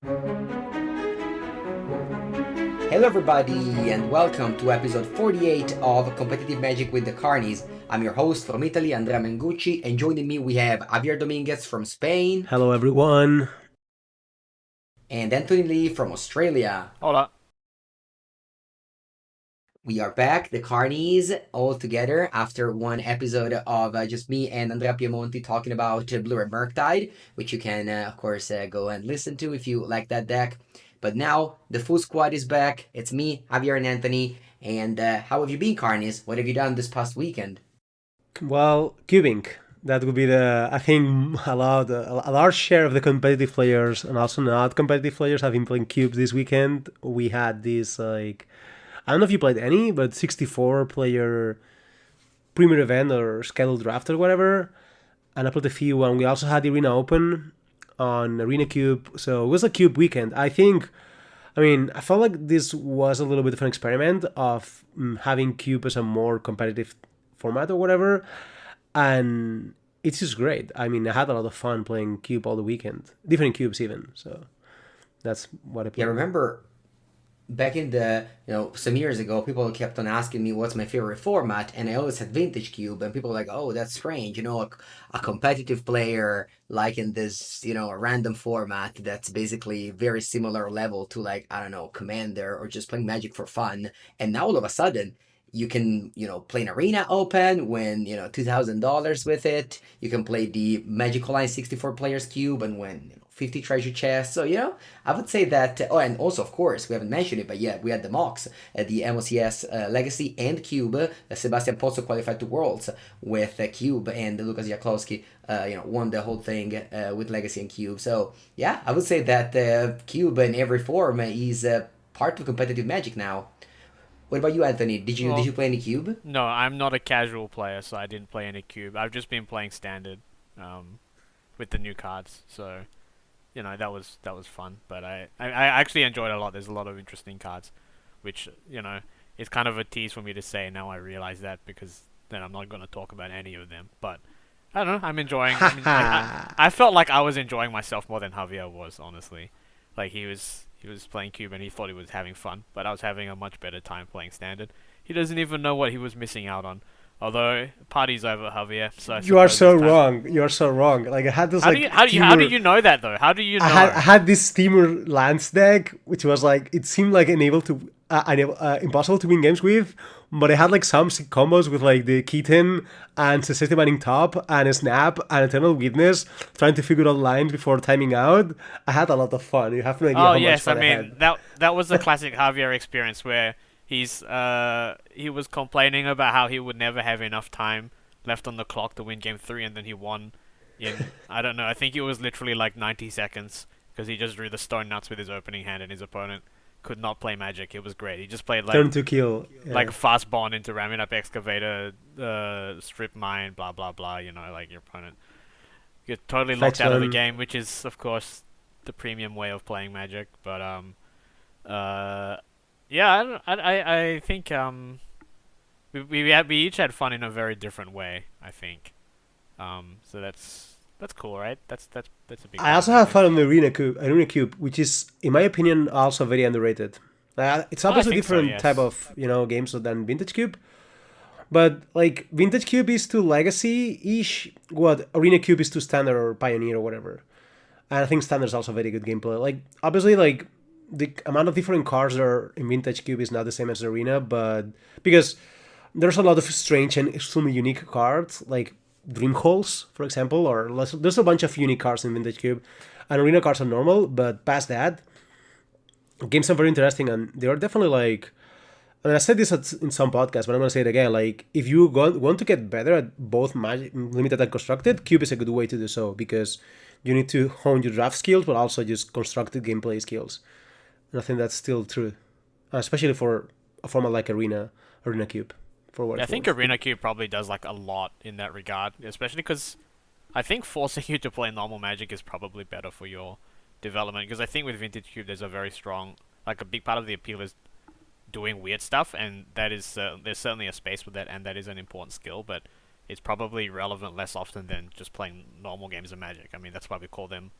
Hello, everybody, and welcome to episode 48 of Competitive Magic with the Karnies. I'm your host from Italy, Andrea Mengucci, and joining me we have Javier Dominguez from Spain. Hello, everyone. And Anthony Lee from Australia. Hola. We are back, the Carnies, all together after one episode of just me and Andrea Piemonti talking about Blue Red Murktide, which you can, of course, go and listen to if you like that deck. But now the full squad is back. It's me, Javier, and Anthony. And how have you been, Carnies? What have you done this past weekend? Well, cubing. That would be I think, a large share of the competitive players and also not competitive players have been playing cubes this weekend. We had this, I don't know if you played any, but 64 player premier event or scheduled draft or whatever. And I played a few, and we also had the Arena Open on Arena Cube. So it was a cube weekend. I felt like this was a little bit of an experiment of having Cube as a more competitive format or whatever, and it's just great. I mean, I had a lot of fun playing Cube all the weekend, different cubes even. So that's what I Yeah, I played. remember back in the some years ago, people kept on asking me what's my favorite format, and I always had Vintage Cube, and people were like, "Oh, that's strange, a competitive player like in this a random format that's basically very similar level to, like, I don't know, Commander or just playing Magic for fun." And now all of a sudden you can play an Arena Open, win $2,000 with it. You can play the Magic Online 64 players cube and win 50 treasure chests. So I would say that. Oh, and also, of course, we haven't mentioned it, but yeah, we had the mocks at the MOCS Legacy and Cube. Sebastian Pozzo qualified to Worlds with Cube, and Lucas Jaklowski, won the whole thing with Legacy and Cube. So yeah, I would say that Cube in every form is part of competitive Magic now. What about you, Anthony? Did you Well, play any Cube? no, I'm not a casual player, so I didn't play any cube. I've just been playing standard, um, with the new cards. So that was fun. But I actually enjoyed it a lot. There's a lot of interesting cards, which is kind of a tease for me to say. Now I realize that because then I'm not going to talk about any of them. But I don't know. I'm enjoying. I mean, I felt like I was enjoying myself more than Javier was, honestly. Like he was playing cube and he thought he was having fun, but I was having a much better time playing standard. He doesn't even know what he was missing out on. Although party's over, Javier, so I You are suppose so it's time. wrong. You are so wrong. Like I had this How do you like how do you how do teamer. you know that though? How do you I know? had this steamer Lance deck, which was like it seemed like impossible to win games with, but I had like some sick combos with like the Kitten and Successive Mining Top and a Snap and Eternal Witness, trying to figure out lines before timing out. I had a lot of fun. You have no idea Oh how much yes, I fun I mean had. that was a classic Javier experience where he was complaining about how he would never have enough time left on the clock to win game 3, and then he won in, I don't know, I think it was literally like 90 seconds because he just drew the stone nuts with his opening hand and his opponent could not play Magic. It was great. He just played Turn to kill. Yeah. like fast bond into ramming up excavator, strip mine, blah blah blah. Like your opponent get totally locked Fetch out of the them. game, which is of course the premium way of playing Magic. But uh, yeah, I think we each had fun in a very different way. I think so that's cool, right? That's a big I part of also have Magic. fun on the Arena Cube, which is, in my opinion, also very underrated. It's Oh, I obviously a think so. different type Yes. of games than Vintage Cube, but like Vintage Cube is to Legacy ish what Arena Cube is to Standard or Pioneer or whatever. And I think Standard is also very good gameplay. Like obviously, like the amount of different cards that are in Vintage Cube is not the same as Arena, but because there's a lot of strange and extremely unique cards, like Dream Holes, for example, or there's a bunch of unique cards in Vintage Cube. And Arena cards are normal, but past that, games are very interesting, and they are definitely like. I mean, I said this in some podcasts, but I'm gonna say it again. Like, if you want to get better at both Magic Limited and Constructed, Cube is a good way to do so because you need to hone your draft skills, but also just constructed gameplay skills. And I think that's still true, especially for a format like Arena Cube, for what Yeah, I it's think worth. Arena Cube probably does like a lot in that regard, especially because I think forcing you to play normal Magic is probably better for your development. Because I think with Vintage Cube, there's a very strong, like a big part of the appeal is doing weird stuff, and that is there's certainly a space for that, and that is an important skill. But it's probably relevant less often than just playing normal games of Magic. I mean, that's why we call them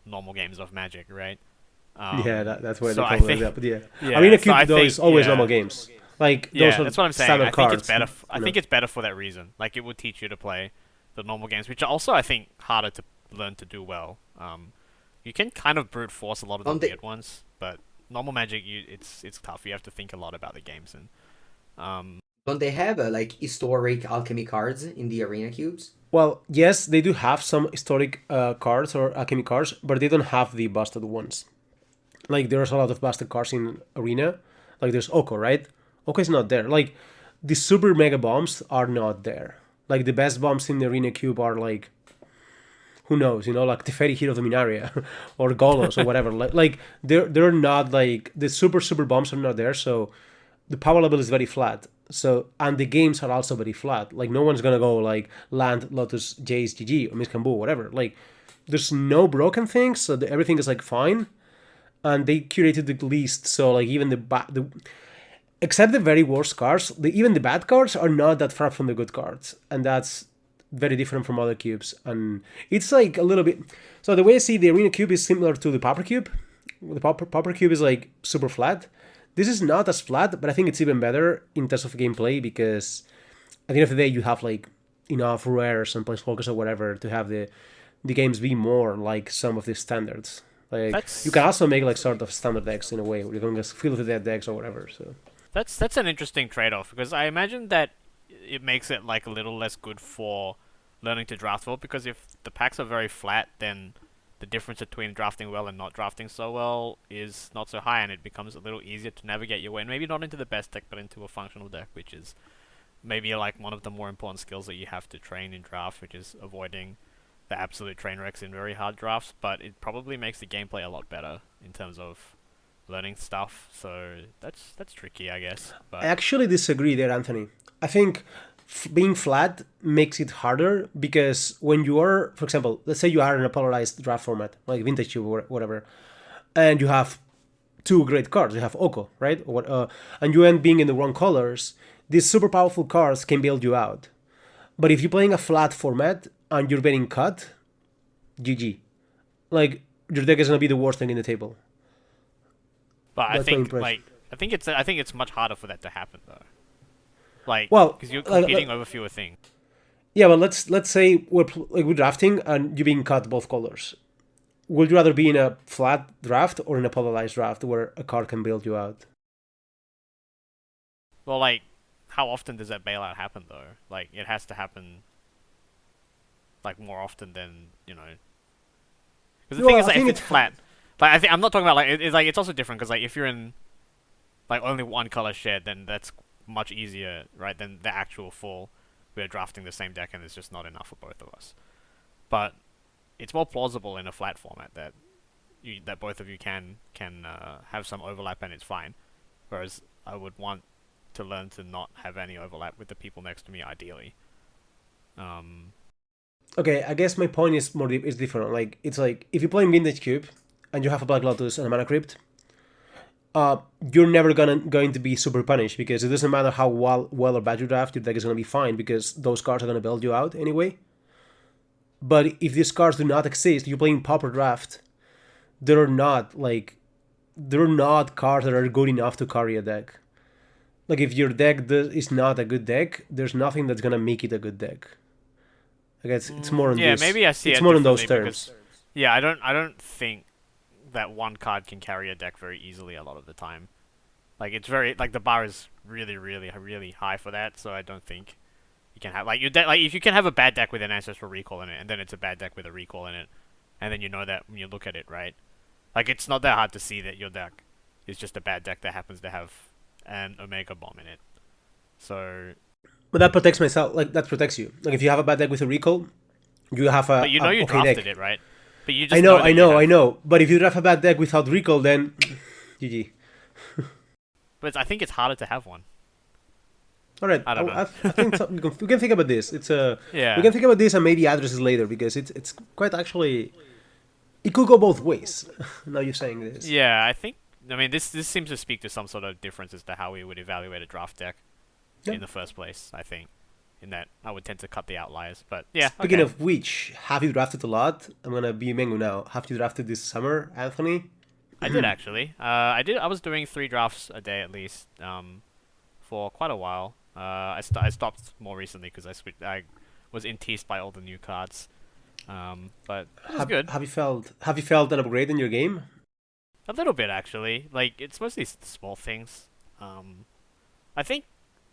normal games of Magic, right? Yeah, that's where they So I probably think, ended up. But yeah, yeah. Arena So Cube I though think, is always yeah, normal games. Like those yeah. are That's what I'm saying. standard I think it's cards. better. You I know. think it's better for that reason. Like it would teach you to play the normal games, which are also I think harder to learn to do well. You can kind of brute force a lot of the On the weird ones, but normal Magic, it's tough. You have to think a lot about the games, and don't they have like historic alchemy cards in the arena cubes? Well, yes, they do have some historic cards or alchemy cards, but they don't have the busted ones. Like there's a lot of busted cards in Arena. Like there's Oko, right? Oko is not there. Like the super mega bombs are not there. Like the best bombs in the Arena Cube are like who knows, like Teferi Hero Dominaria or Golos or whatever. Like they're not like the super bombs are not there, so the power level is very flat. So and the games are also very flat. Like no one's gonna go like land Lotus Jace GG or Miss Kambu whatever. Like there's no broken things, so everything is like fine. And they curated the list, so like even the except the very worst cards, even the bad cards are not that far from the good cards, and that's very different from other cubes. And it's like a little bit. So the way I see the Arena Cube is similar to the Pauper Cube. The Pauper Cube is like super flat. This is not as flat, but I think it's even better in terms of gameplay because at the end of the day you have like enough rares and planeswalkers or whatever to have the games be more like some of the standards. Like you that's can also make like sort of standard decks in a way where you can just fill with dead decks or whatever. So that's an interesting trade-off because I imagine that it makes it like a little less good for learning to draft well because if the packs are very flat, then the difference between drafting well and not drafting so well is not so high, and it becomes a little easier to navigate your way. And maybe not into the best deck, but into a functional deck, which is maybe like one of the more important skills that you have to train in draft, which is avoiding the absolute train wrecks in very hard drafts. But it probably makes the gameplay a lot better in terms of learning stuff. So that's tricky, I guess. I But actually disagree there, Anthony. I think being flat makes it harder because when you are, for example, let's say you are in a polarized draft format like Vintage Cube or whatever, and you have two great cards. You have Oko, right? Or what? And you end being in the wrong colors. These super powerful cards can bail you out. But if you're playing a flat format and you're getting cut, GG. Like your deck is gonna be the worst thing in the table. but That's my impression. I think it's much harder for that to happen though. Like Well, because you're competing over fewer things. yeah, but let's say we're drafting and you're being cut both colors. Would you rather be in a flat draft or in a polarized draft where a card can bail you out? Well, like how often does that bailout happen though? Like it has to happen like more often than because the thing Well, is I like if think it's flat, like I'm not talking about like it's like it's also different because like if you're in like only one color shared, then that's much easier, right? Than the actual full. We're drafting the same deck and it's just not enough for both of us. But it's more plausible in a flat format that both of you can have some overlap and it's fine. Whereas I would want to learn to not have any overlap with the people next to me, ideally. Um, Okay, I guess my point is different. Like it's like if you're playing Vintage Cube and you have a Black Lotus and a Mana Crypt, you're never going to be super punished because it doesn't matter how well or bad you draft, your deck is gonna be fine because those cards are gonna bail you out anyway. But if these cards do not exist, you're playing Pauper Draft. They're not cards that are good enough to carry a deck. Like if your deck is not a good deck, there's nothing that's gonna make it a good deck. I guess it's more on yeah, this. maybe I see It's it more on those differently terms. because yeah, I don't think that one card can carry a deck very easily a lot of the time. Like it's very like the bar is really high for that, so I don't think you can have like your deck. Like if you can have a bad deck with an ancestral recall in it, and then it's a bad deck with a recall in it, and then you know that when you look at it, right? Like it's not that hard to see that your deck is just a bad deck that happens to have an Omega Bomb in it. So, But that protects myself. Like that protects you. Like if you have a bad deck with a recall, you have but you know you okay drafted deck. it, right? But you I just know, that I you know, I have. know. But if you draft a bad deck without recall, then GG. But I think it's harder to have one. All right, I don't know. I think we can think about this. It's Yeah. we can think about this and maybe address it later because it's quite actually. It could go both ways. Now you're saying this. Yeah, I think. I mean, this seems to speak to some sort of difference as to how we would evaluate a draft deck Yeah. in the first place. I think, in that I would tend to cut the outliers. But yeah, Speaking okay. of which, have you drafted a lot? I'm gonna be Mengu now. Have you drafted this summer, Anthony? I did actually. I was doing 3 drafts a day at least. For quite a while. I stopped more recently because I was enticed by all the new cards. But it was good. Have you felt an upgrade in your game? A little bit actually. Like it's mostly small things. Um, I think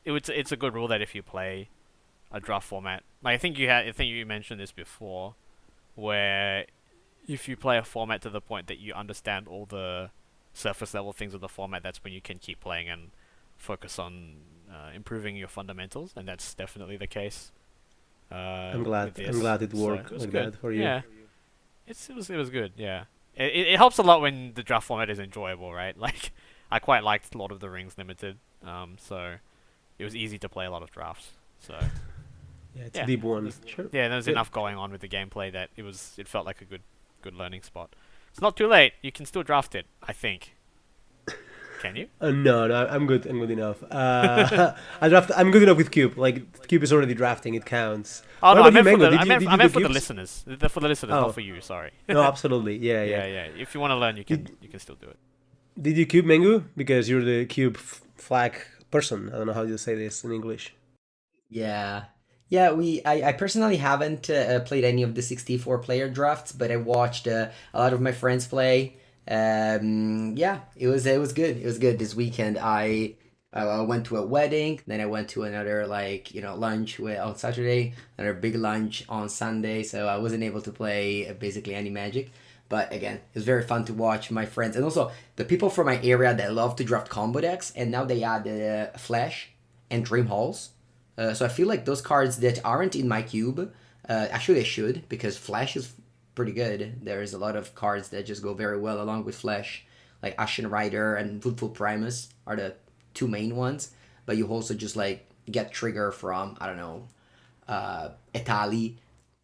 it's a good rule that if you play a draft format, like I think you mentioned this before, where if you play a format to the point that you understand all the surface level things of the format, that's when you can keep playing and focus on improving your fundamentals, and that's definitely the case. With I'm this, glad it so worked it was like good. that for you. Yeah, it was good. Yeah, it helps a lot when the draft format is enjoyable, right? Like, I quite liked Lord of the Rings Limited, so it was easy to play a lot of drafts. So Yeah, it's a yeah, deep one. Sure. yeah, there was Yeah. enough going on with the gameplay that it felt like a good learning spot. It's not too late. You can still draft it, I think. Can you? No, no, I'm good. I'm good enough. I'm good enough with Cube. Like Cube is already drafting. It counts. Oh What no, I about you, meant for Mango? the I meant Did I you do meant for the cubes? listeners. For the listeners, not Oh, for you. Sorry. no, absolutely. Yeah, yeah. Yeah, yeah. If you want to learn, Did you can still do it. Did you cube Mango? Because you're the cube flag person. I don't know how you say this in English. Yeah. Yeah, I personally haven't played any of the 64 player drafts, but I watched a lot of my friends play. Yeah, it was good. It was good this weekend. I went to a wedding, then I went to another like, lunch on Saturday, another big lunch on Sunday, so I wasn't able to play basically any Magic. But again, it was very fun to watch my friends and also the people from my area that love to draft combo decks, and now they add Flash and Dream Halls. So I feel like those cards that aren't in my cube, actually they should because Flash is pretty good. There's a lot of cards that just go very well along with Flash, like Ashen Rider and Fruitful Primus are the two main ones. But you also just like get trigger from I don't know, Etali,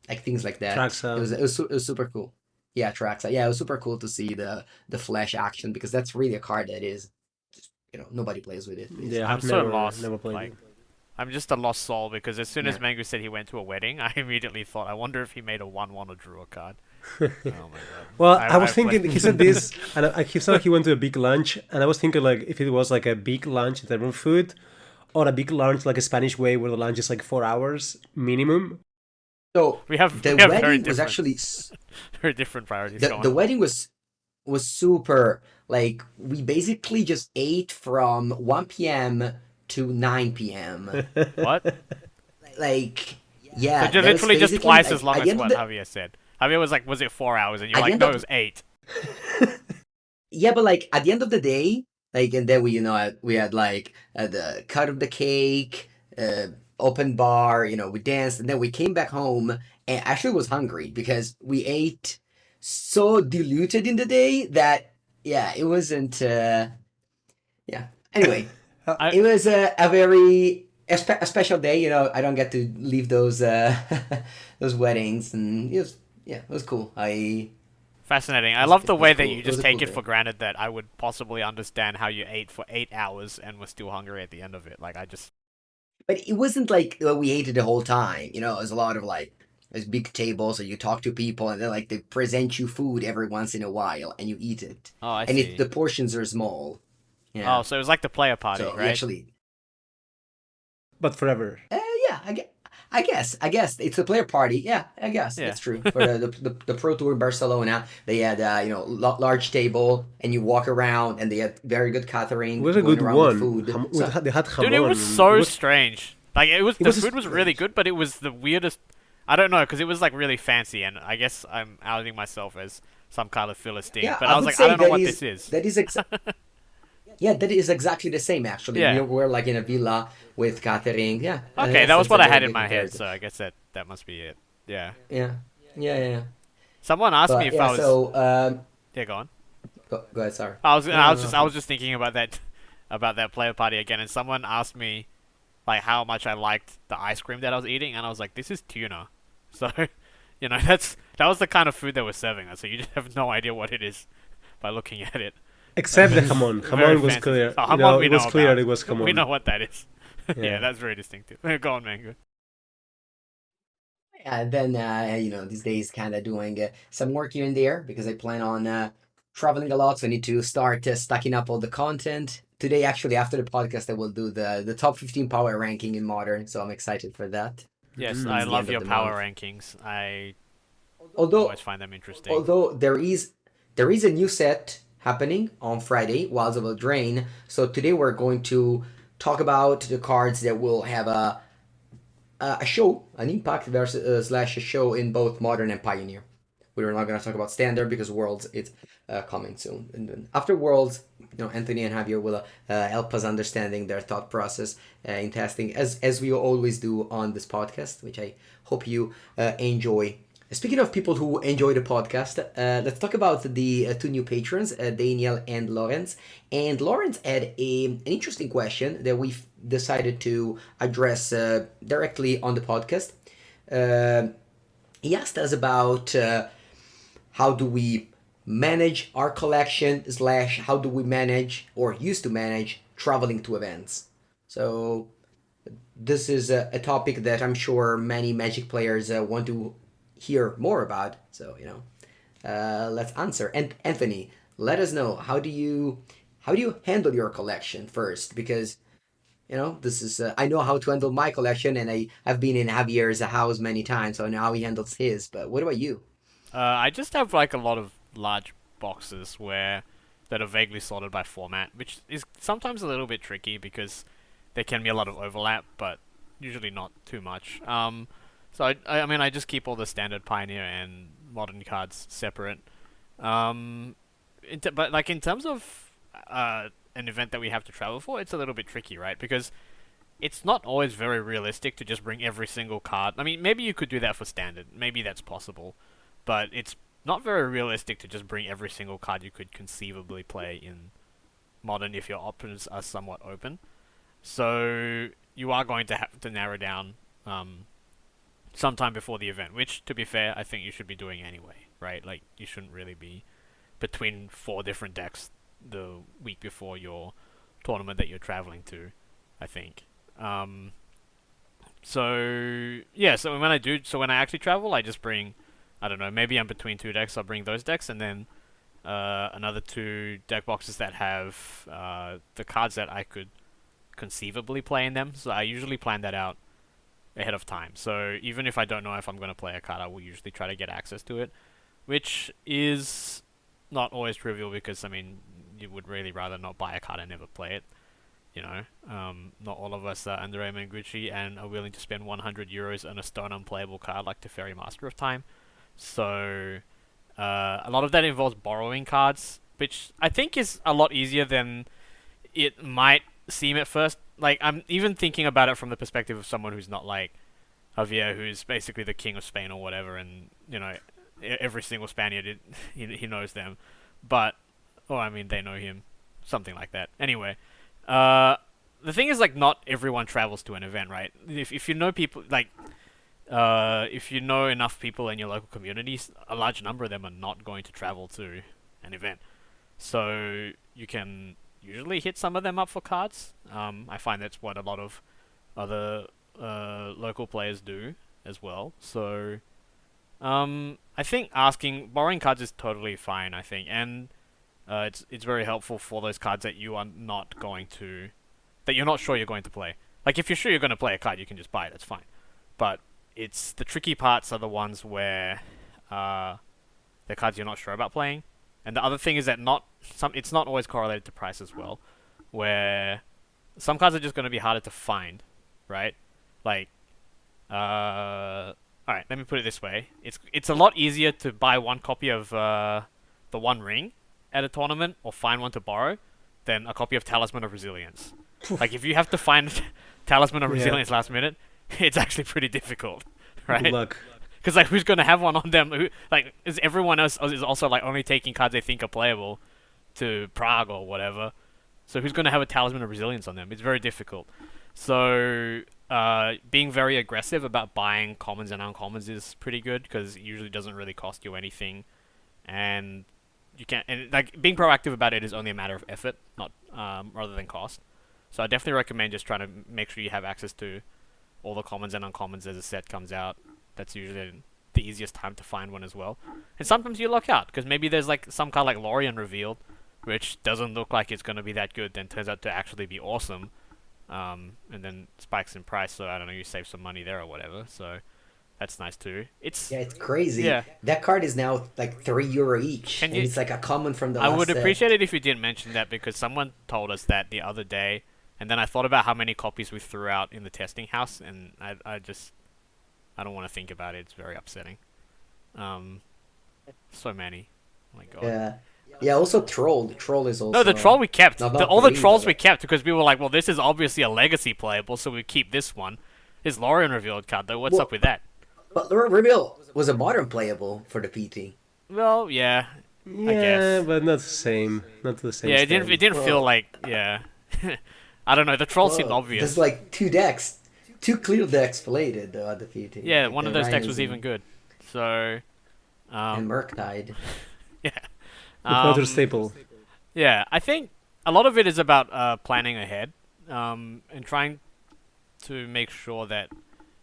like things like that. It Traxa. was it was, it was super cool. Yeah, Traxa. Yeah, it was super cool to see the Flash action because that's really a card that is, just, nobody plays with it Yeah, I'm basically. I've so never lost. never played Like, it. I'm just a lost soul because as soon as Yeah. Mango said he went to a wedding, I immediately thought, I wonder if he made a 1/1 or drew a card. Oh my god. Well, I I was thinking he said played. this, and he said he went to a big lunch, and I was thinking like if it was like a big lunch in terms of food, or a big lunch like a Spanish way where the lunch is like 4 hours minimum. So we have the we have very wedding was different actually very different priorities the going the on. wedding was super like we basically just ate from 1 p.m. to 9 p.m. What? Like So yeah, just that was literally just basically twice as like long at the as end of what the Javier said. Javier was like, was it 4 hours? And you're at the like, end no, it of was 8. yeah, but like at the end of the day, like and then we had like the cut of the cake, uh, open bar, we danced, and then we came back home and actually was hungry because we ate so diluted in the day that yeah, it wasn't. Yeah. Anyway, I it was a very a special day. I don't get to leave those those weddings, and it was cool. Fascinating. I love the It was way that cool. you It was just a take cool it for day. granted that I would possibly understand how you ate for 8 hours and were still hungry at the end of it. Like I just But it wasn't like we ate it the whole time. It was a lot of like there's big tables, so you talk to people, and then like they present you food every once in a while, and you eat it, Oh, I and see. the portions are small. Oh, Yeah. so it was like the player party, So we right? actually But forever. Uh, yeah, I guess it's a player party. Yeah, I guess Yeah. that's true. For the Pro Tour in Barcelona, they had large table, and you walk around, and they had very good It catering was a going good around with one. food. So They had Dude, it jamon. was And so strange. Like it the was food was really strange. good, but it was the weirdest. I don't know, because it was like really fancy, and I guess I'm outing myself as some kind of philistine. yeah, But I I was would like, I say don't know what this is. that is yeah, that is exactly the same. Actually, we Yeah. were like in a villa with catering. Yeah, Okay, that that's was that's a what I very had in good my head, comparison. so I guess that must be it. Yeah. Yeah, yeah, yeah. Yeah. Someone asked me But if yeah, I was. so Yeah, go on. go ahead. Sorry. I No, no, was no. I was just thinking about that player party again, and someone asked me like how much I liked the ice cream that I was eating, and I was like, this is tuna. So, that was the kind of food they were serving us. So you just have no idea what it is by looking at it. Like Except the it's jamon. very Jamon was fancy. clear. Oh, hamon we It was know clear about. it was We know jamon. what that is. Yeah, Yeah. that's very distinctive. Go on, Mango. Yeah, then these days kind of doing some work here and there because I plan on traveling a lot, so I need to start stacking up all the content. Today, actually, after the podcast, I will do the top 15 power ranking in Modern, so I'm excited for that. Yes, I It's the love end of your the power month. rankings. I always Although find them interesting. although there is a new set happening on Friday, Wilds of Eldraine. So today we're going to talk about the cards that will have a show, an impact versus slash a show in both Modern and Pioneer. We're not going to talk about Standard because Worlds is coming soon. And then after Worlds, Anthony and Javier will help us understanding their thought process in testing, as we always do on this podcast, which I hope you enjoy. Speaking of people who enjoy the podcast, let's talk about the two new patrons, Daniel and Lawrence. And Lawrence had an interesting question that we've decided to address directly on the podcast. Uh, he asked us about how do we manage our collection slash how do we manage or used to manage traveling to events. So this is a topic that I'm sure many Magic players want to hear more about. So let's answer. And Anthony, let us know how do you handle your collection first, because this is I know how to handle my collection, and I've been in Javier's house many times, so I know how he handles his. But what about you? I just have like a lot of large boxes where that are vaguely sorted by format, which is sometimes a little bit tricky because there can be a lot of overlap, but usually not too much. So I mean I just keep all the standard Pioneer and Modern cards separate. Um, but like in terms of an event that we have to travel for, it's a little bit tricky, right? Because it's not always very realistic to just bring every single card. I mean, maybe you could do that for standard. Maybe that's possible, but it's not very realistic to just bring every single card you could conceivably play in modern if your options are somewhat open. So you are going to have to narrow down sometime before the event, which, to be fair, I think you should be doing anyway, right? Like, you shouldn't really be between four different decks the week before your tournament that you're traveling to, I think. Um, so yeah, so when I actually travel, I just bring, I don't know, maybe I'm between two decks. I'll bring those decks, and then another two deck boxes that have the cards that I could conceivably play in them. So I usually plan that out ahead of time. So even if I don't know if I'm going to play a card, I will usually try to get access to it, which is not always trivial because I mean you would really rather not buy a card and never play it. Not all of us are Andrea Mengucci and are willing to spend 100 euros on a stone unplayable card like Teferi Master of Time. So a lot of that involves borrowing cards, which I think is a lot easier than it might seem at first. Like, I'm even thinking about it from the perspective of someone who's not like Javier, who's basically the king of Spain or whatever, and every single Spaniard he knows them, but or I mean they know him, something like that. Anyway, uh, the thing is like not everyone travels to an event, right? If you know people like if you know enough people in your local communities, a large number of them are not going to travel to an event. So you can usually hit some of them up for cards. I find that's what a lot of other local players do as well. So I think borrowing cards is totally fine. I think, and it's very helpful for those cards that you're not sure you're going to play. Like if you're sure you're going to play a card, you can just buy it. That's fine. But it's the tricky parts are the ones where the cards you're not sure about playing. And the other thing is that it's not always correlated to price as well, where some cards are just going to be harder to find, right? Like, all right, let me put it this way: it's a lot easier to buy one copy of the One Ring at a tournament or find one to borrow than a copy of Talisman of Resilience. Like, if you have to find Talisman of Yeah. Resilience last minute, it's actually pretty difficult, Good right? luck. Because like, who's gonna have one on them? Is everyone else is also like only taking cards they think are playable to Prague or whatever? So who's gonna have a Talisman of Resilience on them? It's very difficult. So being very aggressive about buying commons and uncommons is pretty good because it usually doesn't really cost you anything, and you can like being proactive about it is only a matter of effort, not rather than cost. So I definitely recommend just trying to make sure you have access to all the commons and uncommons as a set comes out. That's usually the easiest time to find one as well. And sometimes you luck out because maybe there's like some card like Lorien revealed, which doesn't look like it's going to be that good, then turns out to actually be awesome, and then spikes in price. So I don't know, you save some money there or whatever. So that's nice too. Yeah, it's crazy. Yeah. That card is now like €3 each, Can and you- it's like a common from the I last would set. appreciate it if you didn't mention that because someone told us that the other day, and then I thought about how many copies we threw out in the testing house, and I don't want to think about it. It's very upsetting. So many. Oh my god. Yeah. Yeah, also Troll. The Troll is also... No, the troll we kept. Not All the three, trolls but- we kept because we were like, well, this is obviously a legacy playable, so we keep this one. His Lorien revealed card though. What's Well- up with that? But the Reveal was a modern playable for the PT. Well, yeah. Yeah, guess. but not the same. Not to the same. Yeah, it didn't. It didn't Well- feel like. Yeah. I don't know. The troll seemed Whoa, obvious. There's like two decks. Two clear decks played at the PT. Yeah, Like one the of those decks Rhinos was even good. So. And Murktide. Yeah. The quarter staple. Yeah, I think a lot of it is about planning ahead, and trying to make sure that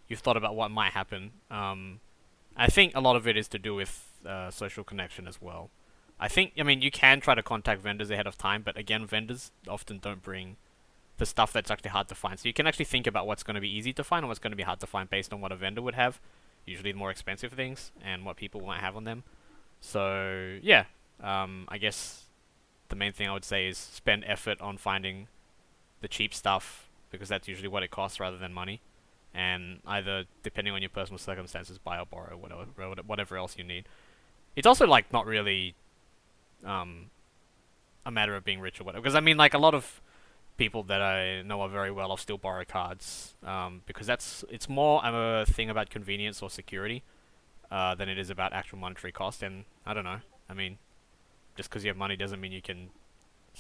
you've thought about what might happen. I think a lot of it is to do with social connection as well. I mean, you can try to contact vendors ahead of time, but again, vendors often don't bring the stuff that's actually hard to find. So you can actually think about what's going to be easy to find and what's going to be hard to find based on what a vendor would have, usually the more expensive things, and what people might have on them. So, yeah, I guess the main thing I would say is spend effort on finding the cheap stuff, because that's usually what it costs rather than money. And either, depending on your personal circumstances, buy or borrow, whatever else you need. It's also, like, not really a matter of being rich or whatever. Because, I mean, like, a lot of people that I know are very well off still borrow cards, because it's more a thing about convenience or security than it is about actual monetary cost. And, I don't know, I mean, just because you have money doesn't mean you can...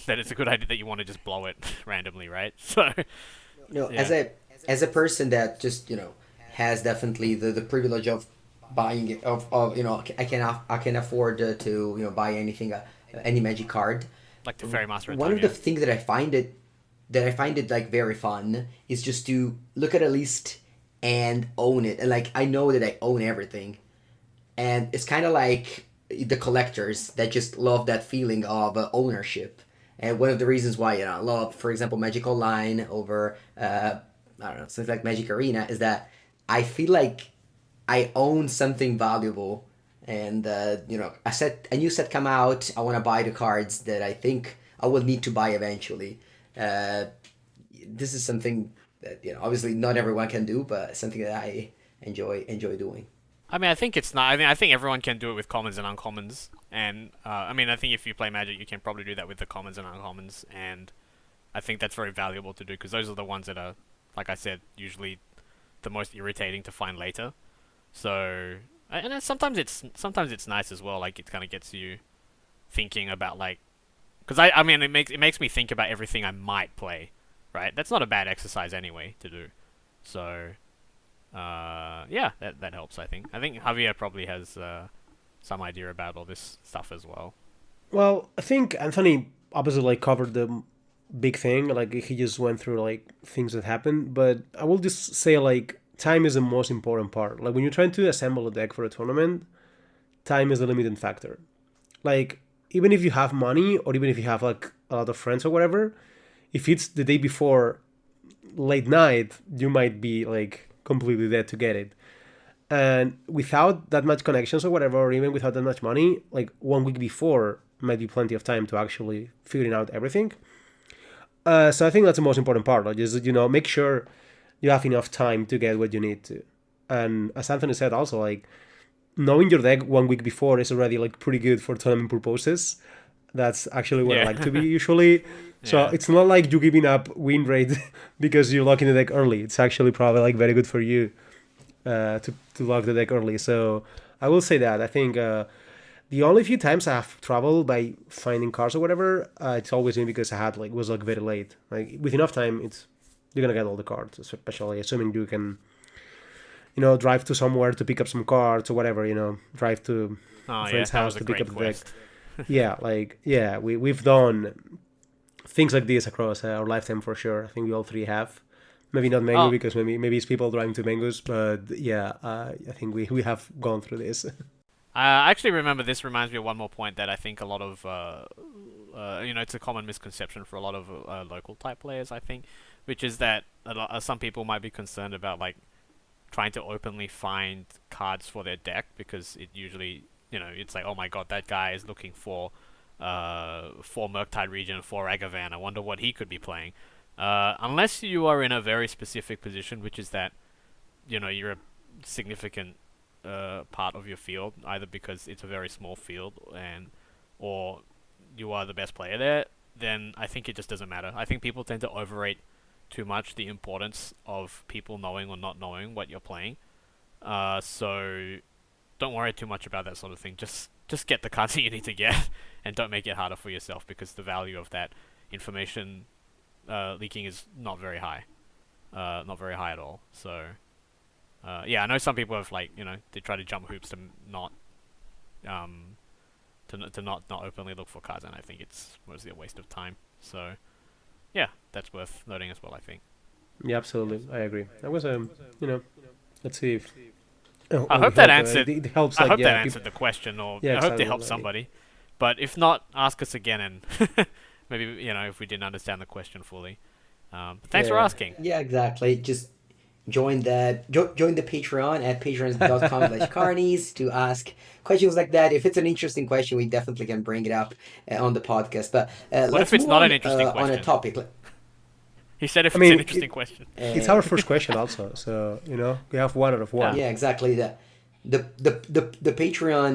that it's a good idea that you want to just blow it randomly, right? So... Yeah. As a person that just has definitely the privilege of buying it, of I can afford to buy anything, any Magic card. like the Fairy Master. One of the things that I find it like very fun is just to look at a list and own it, and like I know that I own everything, and it's kind of like the collectors that just love that feeling of ownership. And one of the reasons why I love, for example, Magic Online over I don't know, something like Magic Arena is that I feel like I own something valuable, and a new set come out, I want to buy the cards that I think I will need to buy eventually. This is something that obviously not everyone can do, but something that I enjoy doing. I mean, I think it's not. I think everyone can do it with commons and uncommons, and I mean, I think if you play Magic, you can probably do that with the commons and uncommons, and I think that's very valuable to do because those are the ones that are, like I said, usually the most irritating to find later. So, and sometimes it's nice as well. Like it kind of gets you thinking about like, because I mean, it makes me think about everything I might play, right? That's not a bad exercise anyway to do. So. Yeah, that helps. I think Javier probably has some idea about all this stuff as well. Well, I think Anthony obviously like covered the big thing. Like he just went through like things that happened. But I will just say like time is the most important part. Like when you're trying to assemble a deck for a tournament, time is the limiting factor. Like even if you have money or even if you have like a lot of friends or whatever, if it's the day before late night, you might be like completely dead to get it. And without that much connections or whatever, or even without that much money, like 1 week before might be plenty of time to actually figuring out everything. So I think that's the most important part. Like just make sure you have enough time to get what you need to. And as Anthony said, also like knowing your deck 1 week before is already like pretty good for tournament purposes. That's actually what I like to be usually. So it's not like you're giving up win rate because you lock in the deck early. It's actually probably like very good for you to lock the deck early. So I will say that. I think the only few times I have trouble by finding cards or whatever, it's always been because I was like very late. Like with enough time, you're gonna get all the cards, especially assuming you can, drive to somewhere to pick up some cards or whatever. Drive to a friend's house to pick up the deck. We've done things like this across our lifetime for sure. I think we all three have. Maybe not Mengu Oh, because maybe it's people trying to Mengus, but yeah, I think we have gone through this. I actually remember this reminds me of one more point that I think a lot of, it's a common misconception for a lot of local type players, I think, which is that some people might be concerned about like trying to openly find cards for their deck because it usually, it's like, oh my god, that guy is looking for 4 Murktide region, 4 Agavan. I wonder what he could be playing. Unless you are in a very specific position, which is that, you're a significant part of your field, either because it's a very small field or you are the best player there, then I think it just doesn't matter. I think people tend to overrate too much the importance of people knowing or not knowing what you're playing. So don't worry too much about that sort of thing. Just get the cards that you need to get, and don't make it harder for yourself because the value of that information leaking is not very high, not very high at all. So yeah, I know some people have they try to jump hoops to not um not openly look for cards, and I think it's mostly a waste of time. So yeah, that's worth noting as well, I think. Yeah, absolutely, I agree. That was you know, let's see if I we hope that hope answered. it helps. I Like, hope that yeah, answered the question, or yeah, I hope they exactly. helped somebody. But if not, ask us again, and maybe if we didn't understand the question fully. But thanks for Yeah, asking. Yeah, exactly. Just join the Patreon at patreon.com/Karnies to ask questions like that. If it's an interesting question, we definitely can bring it up on the podcast. But What if let's it's move not an interesting on a question? topic. He said if I it's an mean, interesting question. it's our Uh, first question also, so we have one out of Yeah. one. yeah, exactly. The Patreon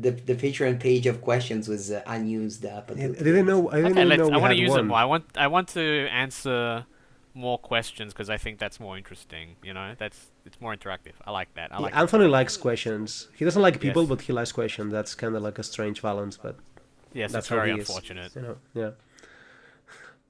the Patreon page of questions was unused up Yeah, until today. So. I didn't Okay, even know I we want to had use it more. one. I want to answer more questions because I think that's more interesting. It's more interactive. I like that. I Yeah, like the Anthony approach. likes questions. He doesn't like people, Yes. but he likes questions. That's kind of like a strange balance, but Yes, it's that's how very he is. unfortunate. Yeah.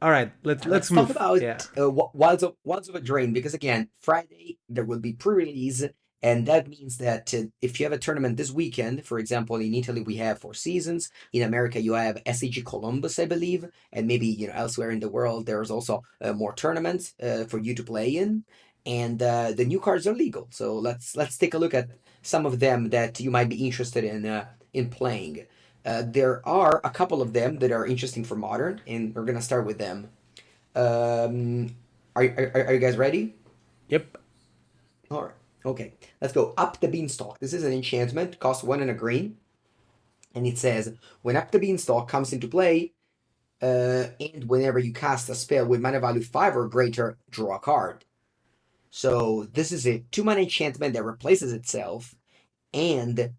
All right, let's Let's talk move. about Yeah. Wilds of a Drain because again, Friday there will be pre-release, and that means that if you have a tournament this weekend, for example, in Italy we have Four Seasons, in America you have SAG Columbus, I believe, and maybe elsewhere in the world there's also more tournaments for you to play in, and the new cards are legal. So let's take a look at some of them that you might be interested in playing. There are a couple of them that are interesting for modern, and we're gonna start with them. Are you guys ready? Yep. All right. Okay. Let's go. Up the Beanstalk. This is an enchantment. Costs 1 and a green, and it says when Up the Beanstalk comes into play, and whenever you cast a spell with mana value 5 or greater, draw a card. So this is a 2 mana enchantment that replaces itself and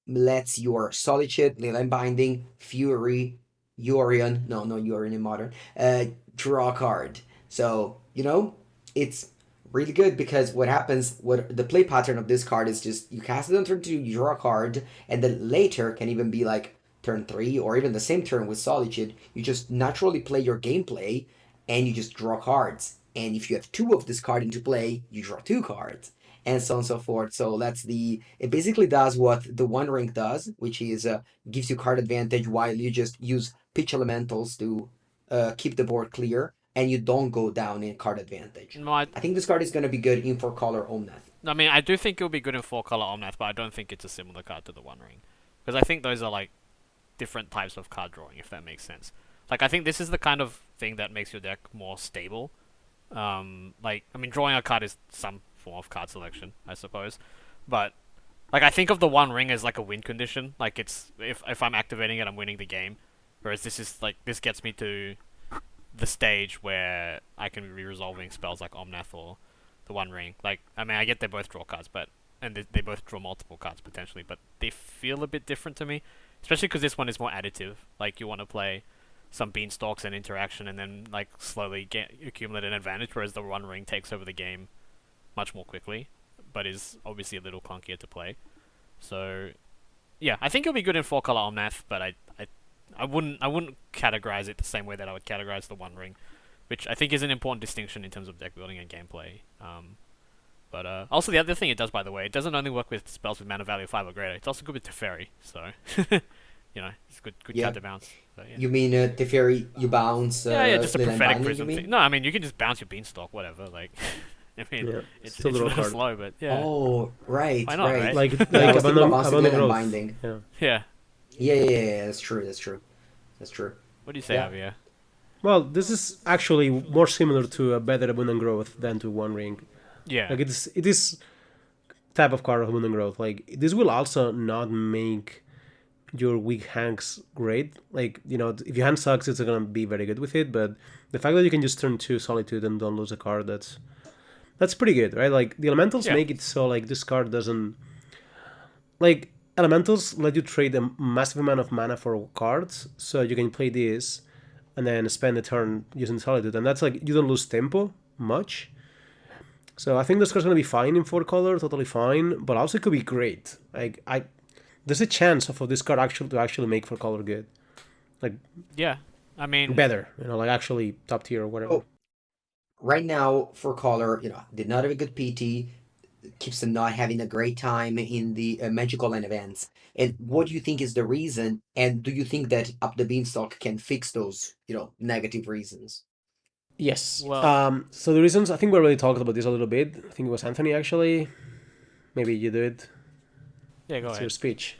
lets your Solitude, Leyline Binding, Fury, Yorion, no Yorion in Modern, draw a card. So, it's really good because what the play pattern of this card is just you cast it on turn 2, you draw a card, and then later can even be like turn 3 or even the same turn with Solitude, you just naturally play your gameplay and you just draw cards. And if you have 2 of this card into play, you draw 2 cards and so on and so forth. So it basically does what the One Ring does, which is gives you card advantage while you just use pitch elementals to keep the board clear, and you don't go down in card advantage. No, I, I think this card is going to be good in 4 color Omnath. I mean, I do think it'll be good in 4 color Omnath, but I don't think it's a similar card to the One Ring, because I think those are like different types of card drawing, if that makes sense. Like, I think this is the kind of thing that makes your deck more stable. I mean, drawing a card is some form of card selection, I suppose, but like I think of the One Ring as like a win condition. Like it's if I'm activating it, I'm winning the game. Whereas this gets me to the stage where I can be resolving spells like Omnath or the One Ring. Like, I mean, I get they both draw cards, and they both draw multiple cards potentially, but they feel a bit different to me, especially because this one is more additive. Like, you want to play some beanstalks and interaction, and then like slowly accumulate an advantage, whereas the One Ring takes over the game much more quickly, but is obviously a little clunkier to play. So, yeah, I think it'll be good in 4 color Omnath, but I wouldn't categorize it the same way that I would categorize the One Ring, which I think is an important distinction in terms of deck building and gameplay. But also the other thing it does, by the way, it doesn't only work with spells with mana value 5 or greater. It's also good with Teferi. So it's good Yeah. card to bounce. So, yeah. You mean Teferi, you bounce Yeah, just a Leyline prophetic Binding, you prism thing. mean? No, I mean you can just bounce your beanstalk, whatever. Like, I mean, Yeah, it's still it's a draw a little card. slow, but yeah, Oh, right, why not, right. right? Yeah, I Like was thinking about bouncing abandon Leyline growth. Binding. Yeah. Yeah. Yeah, that's true, that's true. That's true. What do you say, Yeah. Javier? Well, this is actually more similar to a better abundant growth than to One Ring. Yeah. Like it is type of card of abundant growth. Like this will also not make your weak hands great. Like if your hand sucks, it's gonna be very good with it. But the fact that you can just turn 2 Solitude and don't lose a card, that's pretty good, right? Like the elementals Yeah. make it so like this card doesn't like elementals let you trade a massive amount of mana for cards, so you can play this and then spend a turn using Solitude, and that's like you don't lose tempo much. So I think this card's gonna be fine in 4 color, totally fine, but also it could be great. Like there's a chance for this card actually make 4 color good, like Yeah. I mean, better, like actually top tier or whatever. Oh, right now for Color, did not have a good PT, keeps them not having a great time in the magical and events. And what do you think is the reason? And do you think that Up the Beanstalk can fix those, negative reasons? Yes. well, So the reasons I think we already talked about this a little bit. I think it was Anthony actually. Maybe you did. yeah. Go It's your ahead. speech.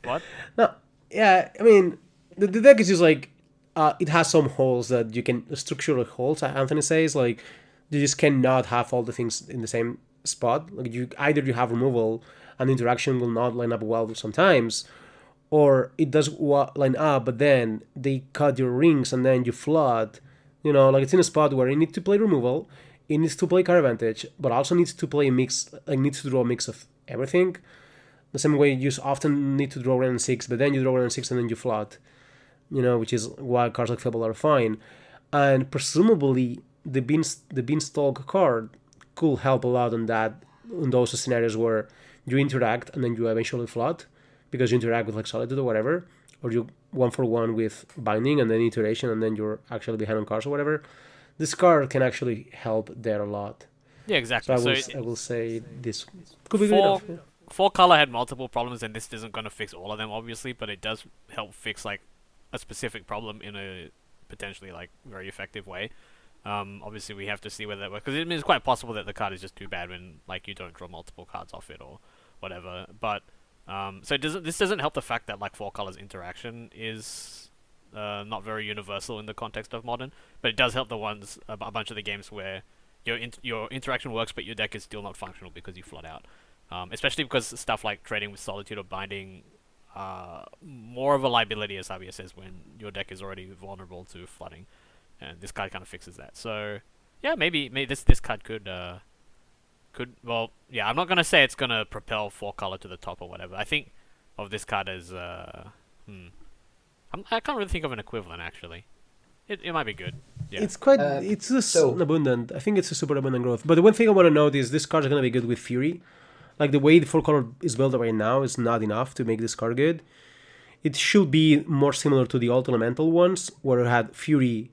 What? No, yeah. I mean, the deck is just like it has some holes that you can structural holes. Anthony says like you just cannot have all the things in the same spot. Like you have removal and interaction will not line up well sometimes, or it does line up, but then they cut your rings and then you flood. Like it's in a spot where it needs to play removal, it needs to play card advantage, but also needs to play a mix. Like needs to draw a mix of everything. The same way you often need to draw Ren 6, but then you draw Ren 6 and then you flood, which is why cards like Fable are fine. And presumably, the Beanstalk card could help a lot on that, in those scenarios where you interact and then you eventually flood, because you interact with like Solitude or whatever, or you 1-for-1 with Binding and then iteration and then you're actually behind on cards or whatever. This card can actually help there a lot. Yeah, So exactly. So I will say this could be good four enough. Yeah. four color had multiple problems, and this isn't going to fix all of them, obviously, but it does help fix like a specific problem in a potentially like very effective way. Obviously, we have to see whether that works, because it's quite possible that the card is just too bad when like you don't draw multiple cards off it or whatever. But so this doesn't help the fact that like four colors interaction is not very universal in the context of modern, but it does help the ones a bunch of the games where your interaction works, but your deck is still not functional because you flood out. Especially because stuff like trading with Solitude or Binding more of a liability, as Javier says, when your deck is already vulnerable to flooding, and this card kind of fixes that. So yeah, maybe this card could well, yeah, I'm not gonna say it's gonna propel four color to the top or whatever. I think of this card as I can't really think of an equivalent actually. It might be good. Yeah. It's So, abundant. I think it's a super abundant growth. But the one thing I want to note is this card is gonna be good with Fury. Like the way the 4 color is built right now is not enough to make this card good. It should be more similar to the alt elemental ones, where it had Fury,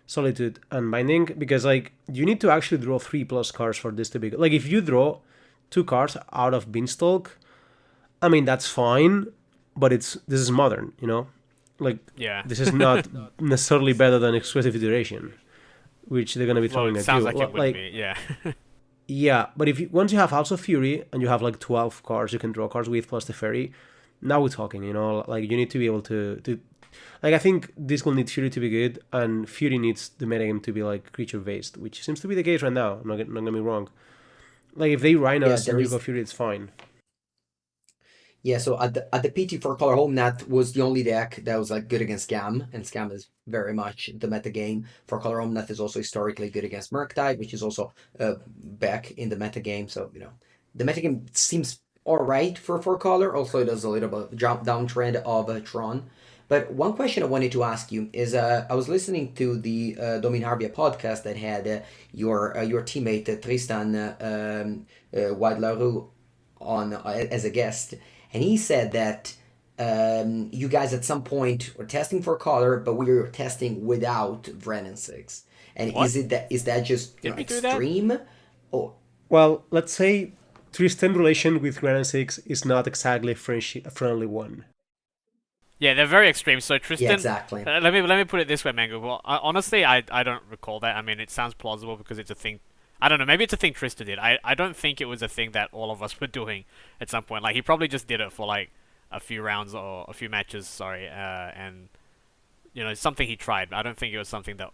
Solitude, and Binding, because like you need to actually draw 3+ cards for this to be good. Like if you draw 2 cards out of Beanstalk, I mean that's fine, but this is modern, Like Yeah. this is not necessarily better than Expressive Iteration, which they're gonna be Well, throwing it at sounds you. like it would Like be. Yeah. yeah, but once you have also Fury and you have like 12 cards you can draw cards with plus the Fairy, now we're talking. Like you need to be able to like I think this will need Fury to be good, and Fury needs the metagame to be like creature based, which seems to be the case right now. I'm not gonna be wrong. Like if they yeah, Rhinos there and you go is. Fury, it's fine. Yeah, so at the PT for Color Home, that was the only deck that was like good against Scam, and Scam is very much the meta game. For Color Home, that is also historically good against Murktide, which is also back in the meta game. So the meta game seems alright for Color. Also, it does a little bit of drop downtrend of Tron. But one question I wanted to ask you is, I was listening to the Domin Harvia podcast that had your teammate Tristan Wadlarue on as a guest, and he said that you guys at some point were testing for color, but we were testing without Vren 6. And What? is that just Did we do that? extreme? Oh, Well, let's say Tristan relation with Gran 6 is not exactly a friendly one. Yeah, they're very extreme. So Yeah, Tristan, exactly. let me put it this way, Mango. Well, honestly, I don't recall that. I mean, it sounds plausible because it's a thing. I don't know. Maybe it's a thing Tristan did. I don't think it was a thing that all of us were doing at some point. Like he probably just did it for like a few rounds or a few matches. Sorry, and something he tried. I don't think it was something that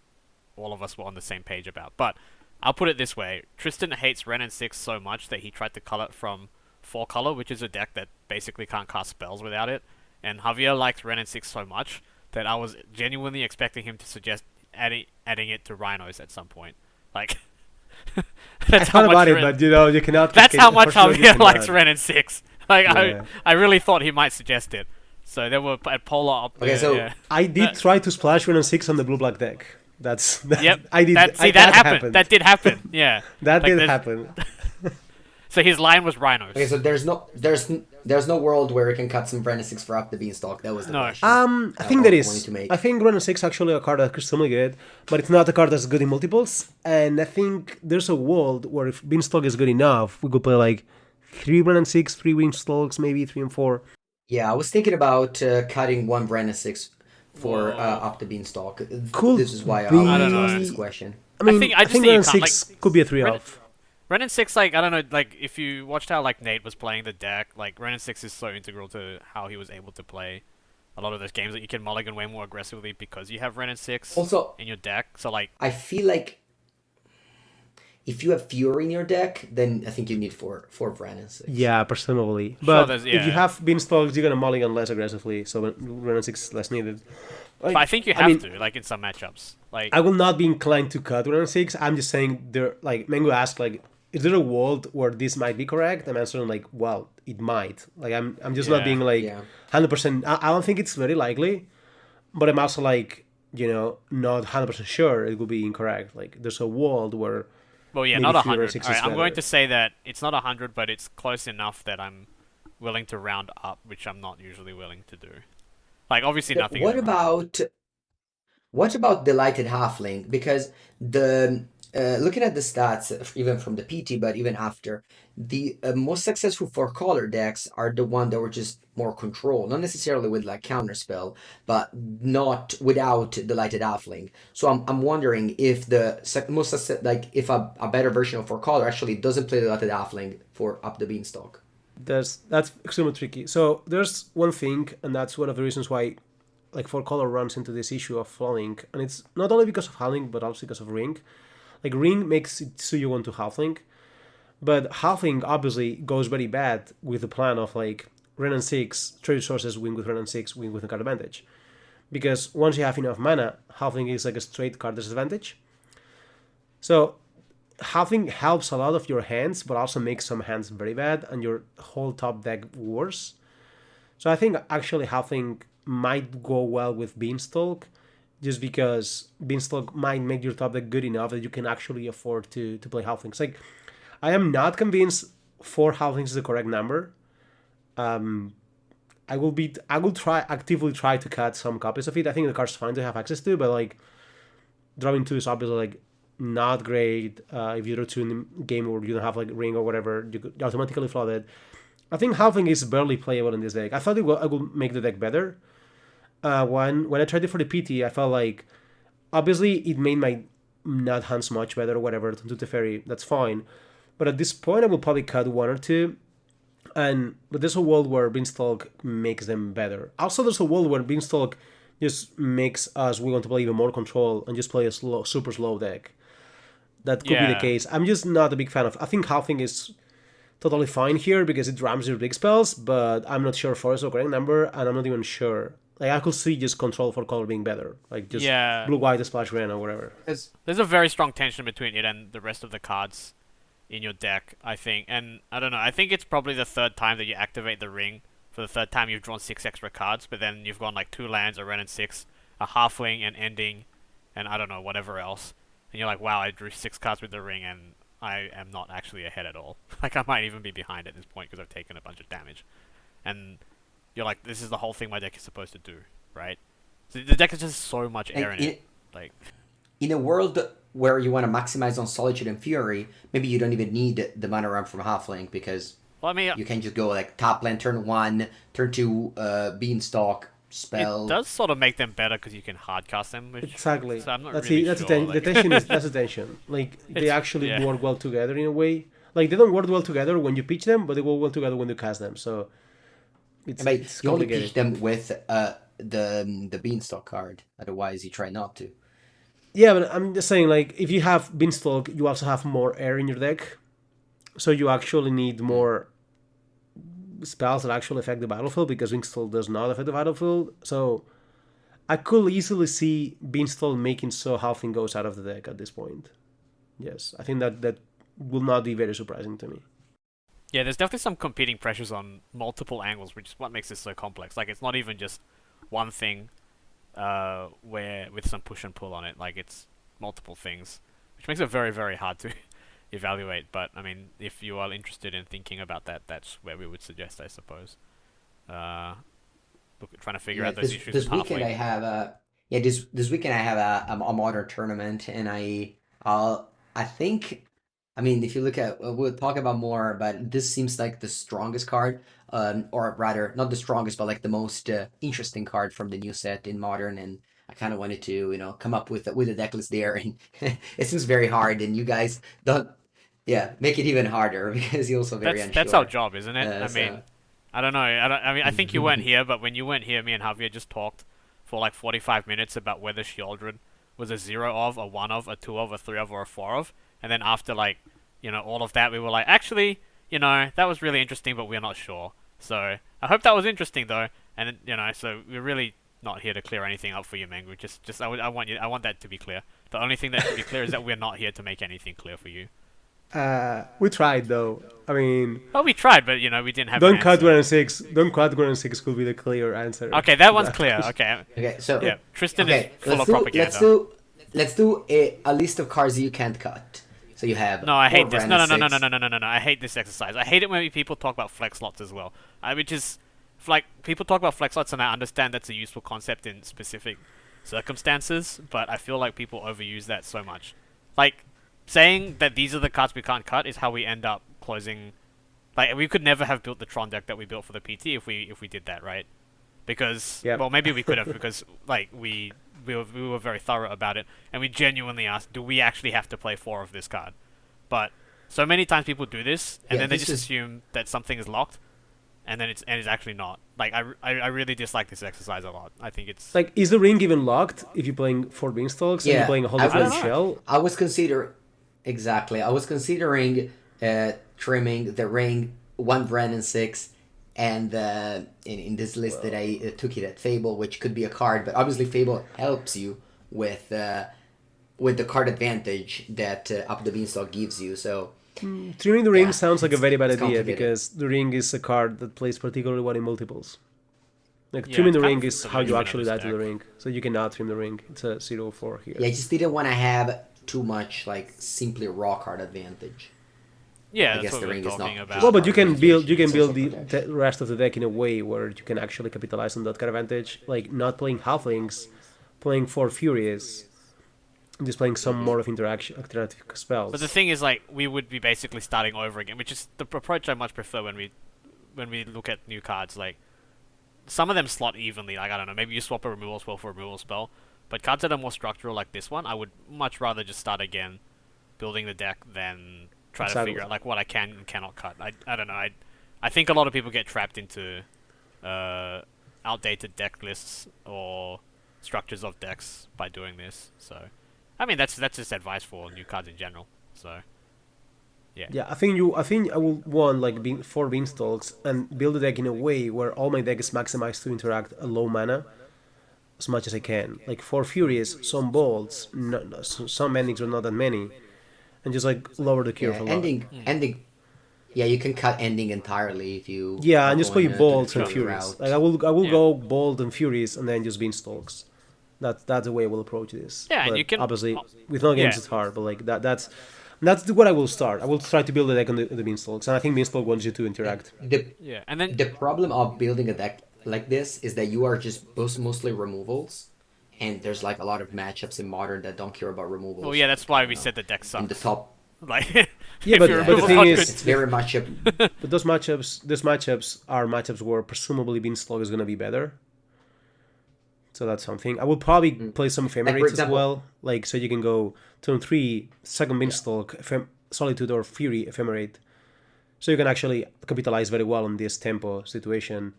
all of us were on the same page about. But I'll put it this way: Tristan hates Ren and Six so much that he tried to cull it from Four Color, which is a deck that basically can't cast spells without it. And Javier likes Ren and Six so much that I was genuinely expecting him to suggest adding it to Rhinos at some point. Like I that's how thought much about it, Ren, but you cannot. that's how much for sure you Javier likes cannot. Ren and Six. Like Yeah. I really thought he might suggest it. So there were at Polar up there. Okay, so Yeah. I did try to splash 1 and 6 on the blue black deck. Yep. I did. That that happened. That did happen. Yeah. That Like, did there's- happen. So his line was Rhinos. okay, so there's no world where you can cut some Brandon Six for up the beanstalk. That was the No. question. I think there wanted is. to make. I think 1 and 6 actually a card that's extremely good, but it's not a card that's good in multiples. And I think there's a world where if Beanstalk is good enough, we could play like 3 1 and 6, 3 Beanstalks, maybe 3 and 4. Yeah, I was thinking about cutting one Brandon Six for Whoa. up the beanstalk. Could This is why I be- I don't know. asked this question. I mean, think- I I just think think you 1 and can't, 6 could be a 3 Ren- off. Ren and Six, like I don't know, like if you watched how like Nate was playing the deck, like Ren and Six is so integral to how he was able to play a lot of those games that you can mulligan way more aggressively because you have Ren and Six Also, in your deck. So like, I feel like if you have Fury in your deck, then I think you need four Brandon Six. Yeah, personally. But there's- if you yeah. have Beanstalks, you're gonna mulligan less aggressively, so 1 and 6 is less needed. but I think you have to like in some matchups. Like I will not be inclined to cut 1 and 6. I'm just saying there. Like Mango asked, like, is there a world where this might be correct? I'm answering like, well, it might. Like I'm just not Yeah. being like Yeah. 100%. I don't think it's very likely, but I'm also like not 100% sure it will be incorrect. Like there's a world where well, yeah, maybe not Fury 100. 6 Alright, is I'm going better. to say that it's not 100, but it's close enough that I'm willing to round up, which I'm not usually willing to do. Like obviously nothing. What is about Delighted Halfling? Because the looking at the stats, even from the PT, but even after, the most successful four color decks are the one that were just more control, not necessarily with like counterspell, but not without Delighted Halfling. So I'm wondering if the most like if a better version of four color actually doesn't play Delighted Halfling for up the beanstalk. that's extremely tricky. So there's one thing, and that's one of the reasons why like Four Color runs into this issue of flowing, and it's not only because of Howling, but also because of Ring. Like Ring makes it so you want to Halfling, but Halfling obviously goes very bad with the plan of like Ren and 6, trade sources win with Ren and 6, win with a card advantage. Because once you have enough mana, Halfling is like a straight card disadvantage. So Halfling helps a lot of your hands, but also makes some hands very bad and your whole top deck worse. So I think actually Halfling might go well with Beanstalk, just because Beanstalk might make your top deck good enough that you can actually afford to play Halflings. Like, I am not convinced 4 Halflings is the correct number. I will actively try to cut some copies of it. I think the card's fine to have access to, but like drawing 2 is obviously like not great. If you draw 2 in the game or you don't have like Ring or whatever, you could automatically flood it. I think Halfling is barely playable in this deck. I thought I would make the deck better. When I tried it for the PT, I felt like obviously it made my not hands much better or whatever to Teferi. That's fine, but at this point I will probably cut 1 or 2. But there's a world where Beanstalk makes them better. Also, there's a world where Beanstalk just makes us we want to play even more control and just play a super slow deck. That could be the Yeah. case. I'm just not a big fan of. I think Halfling is totally fine here because it rams your big spells, but I'm not sure 4 is the correct number, and I'm not even sure. Like I could see just control for color being better, like just Yeah. blue white splash red or whatever. There's a very strong tension between it and the rest of the cards in your deck, I think. And I don't know, I think it's probably the third time that you activate the ring. For the third time you've drawn 6 extra cards, but then you've gone like 2 lands, a Ren and 6, a Halfling, an Ending, and I don't know, whatever else. And you're like, wow, I drew 6 cards with the ring and I am not actually ahead at all. Like I might even be behind at this point because I've taken a bunch of damage. And you're like, this is the whole thing my deck is supposed to do, right? So the deck is just so much air in it. Like, In a world where you want to maximize on Solitude and Fury, maybe you don't even need the mana ramp from Halfling because well, I mean, you can just go like top lane turn 1, turn 2 Beanstalk, It spell. does sort of make them better because you can hardcast them, which Exactly. so I'm not That's really the, that's sure. the tension is that's the tension. Like they It's actually yeah. work well together in a way. Like they don't work well together when you pitch them, but they work well together when you cast them. So I it's mean, it's you only pitch complicated. them with the beanstalk card. Otherwise, you try not to. Yeah, but I'm just saying, like, if you have Beanstalk, you also have more air in your deck, so you actually need Mm. more spells that actually affect the battlefield because Beanstalk does not affect the battlefield. So I could easily see Beanstalk making so Halfling goes out of the deck at this point. Yes, I think that will not be very surprising to me. Yeah, there's definitely some competing pressures on multiple angles, which is what makes this so complex. Like, it's not even just one thing where with some push and pull on it. Like, it's multiple things, which makes it very, very hard to evaluate. But, I mean, if you are interested in thinking about that, that's where we would suggest, I suppose. Uh, trying to figure Yeah, out those this issues with this weekend I Halfling. have yeah this weekend I have a modern tournament, and I think, I mean, if you look at, we'll talk about more, but this seems like the strongest card, or rather not the strongest, but like the most interesting card from the new set in modern, and I kind of wanted to, come up with a deck list there, and it seems very hard, and you guys don't, yeah, make it even harder because you're also very That's our unsure. job, isn't it? I So mean, I don't know. I mean, I think you weren't here, but when you weren't here, me and Javier just talked for like 45 minutes about whether Shieldred was a 0 of, a 1 of, a 2 of, a 3 of, or a 4 of. And then after, like, all of that, we were like, actually, that was really interesting, but we're not sure. So I hope that was interesting, though. And, so we're really not here to clear anything up for you, Mengu. I want that to be clear. The only thing that should be clear is that we're not here to make anything clear for you. We tried though. I mean, Well, we tried, but, we didn't have an don't cut answer. 1 and 6. Don't cut 1 and 6 could be the clear answer. Okay, that to one's clear. Okay. okay, so Yeah, Tristan is okay, full let's of do propaganda. a list of cards you can't cut. So you have No, I four hate this. No, Brandon no, no, no, six. no, no, no, no, no. I hate this exercise. I hate it when people talk about flex slots as well. Which is, like, people talk about flex slots, and I understand that's a useful concept in specific circumstances, but I feel like people overuse that so much. Like, saying that these are the cards we can't cut is how we end up closing. Like, we could never have built the Tron deck that we built for the PT if we did that, right? Because, Yep. well, maybe we could have, because, like, we were very thorough about it, and we genuinely asked, do we actually have to play 4 of this card? But so many times people do this, and Yeah, then they this just is assume that something is locked, and then it's actually not. Like, I really dislike this exercise a lot. I think it's Like, is the ring even locked if you're playing 4 Beanstalks and you're yeah. playing a I Holy Flame don't was know. Shell? I was consider exactly. I was considering trimming the ring one Brandon six, and in this list that I took it at Fable, which could be a card, but obviously Fable helps you with the card advantage that Up the Beanstalk gives you. So Trimming the ring yeah, sounds like a very bad it's idea complicated. because the ring is a card that plays particularly well in multiples. Like, Yeah, trimming it's the kind ring of is the how you linchpin of actually this die to the deck. ring. So you cannot trim the ring. It's a 0-4 here. Yeah, I just didn't want to have too much like simply raw card advantage. Yeah, I that's guess what the we're ring is talking not about. just Well, but you can card build advantage, it's also the protection. rest of the deck in a way where you can actually capitalize on that card advantage, like not playing halflings, playing 4 Furies, and just playing some more of interactive spells. But the thing is, like, we would be basically starting over again, which is the approach I much prefer when we look at new cards. Like, some of them slot evenly. Like, I don't know, maybe you swap a removal spell for a removal spell. But cards that are more structural, like this one, I would much rather just start again, building the deck, than try to Exactly. figure out like what I can and cannot cut. I don't know. I think a lot of people get trapped into outdated deck lists or structures of decks by doing this. So, I mean, that's just advice for new cards in general. So, yeah. Yeah, I think I will want like 4 Beanstalks and build a deck in a way where all my deck is maximized to interact a low mana as much as I can. Like 4 Furies, some bolts, some endings, but not that many, and just like lower the curve Yeah, a lot. ending. Yeah, you can cut ending entirely if you. Yeah, are and just play going to the bolts and Fury Furies. route. Like I will Yeah. go bolt and Furies and then just Beanstalks. That's the way I will approach this. Yeah, and But you can- obviously with no games yeah. it's hard, but like that's what I will start. I will try to build a deck on the Beanstalks, and I think Beanstalk wants you to interact. Yeah, and then The problem of building a deck like this is that you are just mostly removals, and there's like a lot of matchups in modern that don't care about removals. well, yeah, that's why we know, said the deck sucks. in the top. Like, Yeah, if but- your but the removal's thing not is- good- It's very much a But those matchups are matchups where presumably Beanstalk is gonna be better. So that's something. I will probably Mm. play some Like for ephemerates as example, well. Like, so you can go turn 3, second yeah, Beanstalk, Solitude or Fury ephemerate. So you can actually capitalize very well on this tempo situation.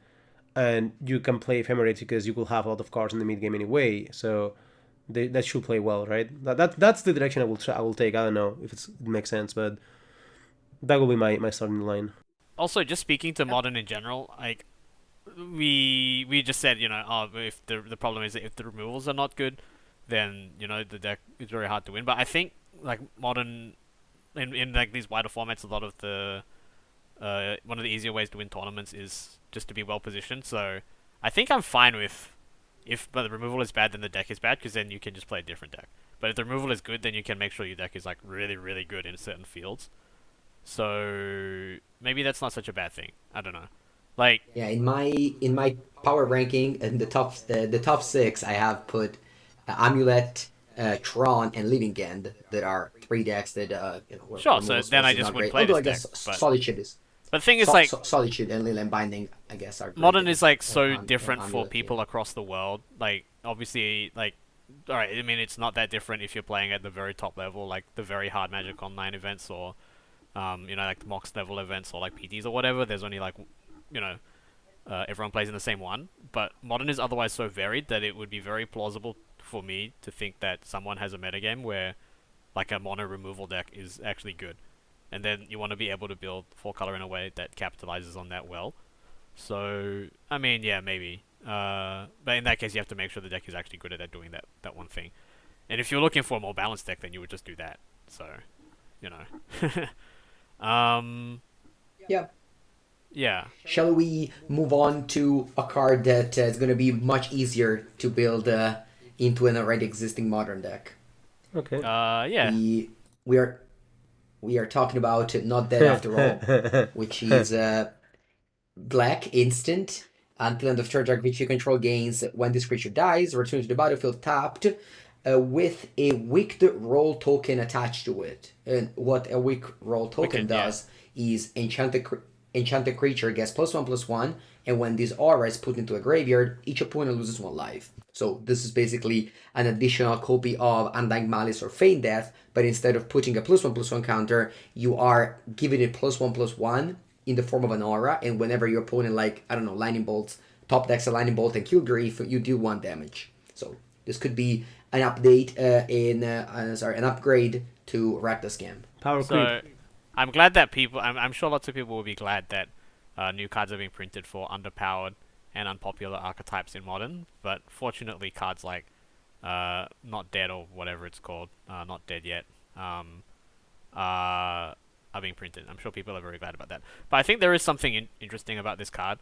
And you can play ephemerate because you will have a lot of cards in the mid game anyway. So that should play well, right? That's the direction I will take. I don't know if it makes sense, but that will be my starting line. Also, just speaking to yep, modern in general, like we just said, oh, if the problem is that if the removals are not good, then the deck is very hard to win. But I think like modern in like these wider formats, a lot of the one of the easier ways to win tournaments is just to be well positioned. So I think I'm fine with if but the removal is bad, then the deck is bad because then you can just play a different deck. But if the removal is good, then you can make sure your deck is like really really good in certain fields. So maybe that's not such a bad thing. I don't know. Like yeah. In my power ranking, in the top six, I have put Amulet, Tron, and Living End. That are three decks that where sure, so removals then was I is just not would great. play Although this I deck. guess But Solitude is the thing is like Solitude and Leyline Binding, I guess, are great modern is against like so different for Amulet. Yeah. people across the world. Like obviously, like all right, I mean it's not that different if you're playing at the very top level, like the very hard Magic Online events, or like the Mox level events, or like PTs or whatever. There's only like, you know, everyone plays in the same one. But modern is otherwise so varied that it would be very plausible for me to think that someone has a metagame where like a mono removal deck is actually good, and then you want to be able to build full color in a way that capitalizes on that well. So I mean, yeah, maybe. But in that case, you have to make sure the deck is actually good at doing that one thing. And if you're looking for a more balanced deck, then you would just do that. So, you know. Yeah. Yeah. Shall we move on to a card that is going to be much easier to build into an already existing modern deck? Okay. Yeah. We we are we are talking about Not Dead After All, which is black instant. Until end of turn, target creature you control gains when this creature dies, return to the battlefield tapped with a wicked roll token attached to it. And what a wicked roll token Wicked. Yeah. does is enchanted creature gets +1/+1, and when this aura is put into a graveyard, each opponent loses one life. So this is basically an additional copy of Undying Malice or Feign Death, but instead of putting a +1/+1 counter, you are giving it +1/+1 in the form of an aura, and whenever your opponent, like, I don't know, lightning bolts, top decks a lightning bolt and kill grief, you deal one damage. So this could be an update an upgrade to Rakdos Scam. Power creep. So I'm glad that people. I'm sure lots of people will be glad that new cards are being printed for underpowered and unpopular archetypes in modern. But fortunately, cards like Not Dead or whatever it's called, Not Dead Yet, are being printed. I'm sure people are very glad about that. But I think there is something interesting about this card,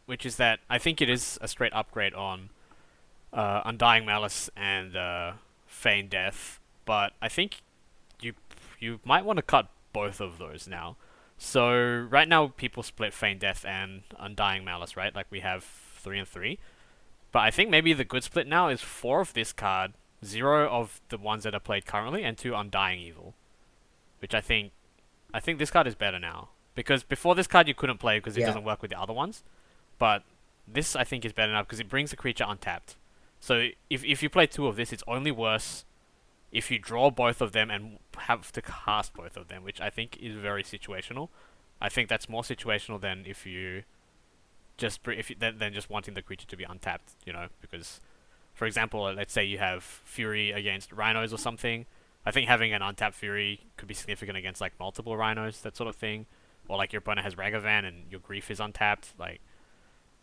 which is that I think it is a straight upgrade on Undying Malice and Feign Death. But I think you you might want to cut both of those now. So right now people split Feign Death and Undying Malice, right? Like we have 3 and 3. But I think maybe the good split now is 4 of this card, 0 of the ones that are played currently, and 2 Undying Evil. Which I think this card is better now. Because before this card you couldn't play because it Yeah, doesn't work with the other ones. But this I think is better now because it brings the creature untapped. So if you play 2 of this, it's only worse if you draw both of them and have to cast both of them, which I think is very situational. I think that's more situational than if you than just wanting the creature to be untapped, because for example, let's say you have Fury against Rhinos or something. I think having an untapped Fury could be significant against like multiple Rhinos, that sort of thing, or like your opponent has Ragavan and your Grief is untapped. Like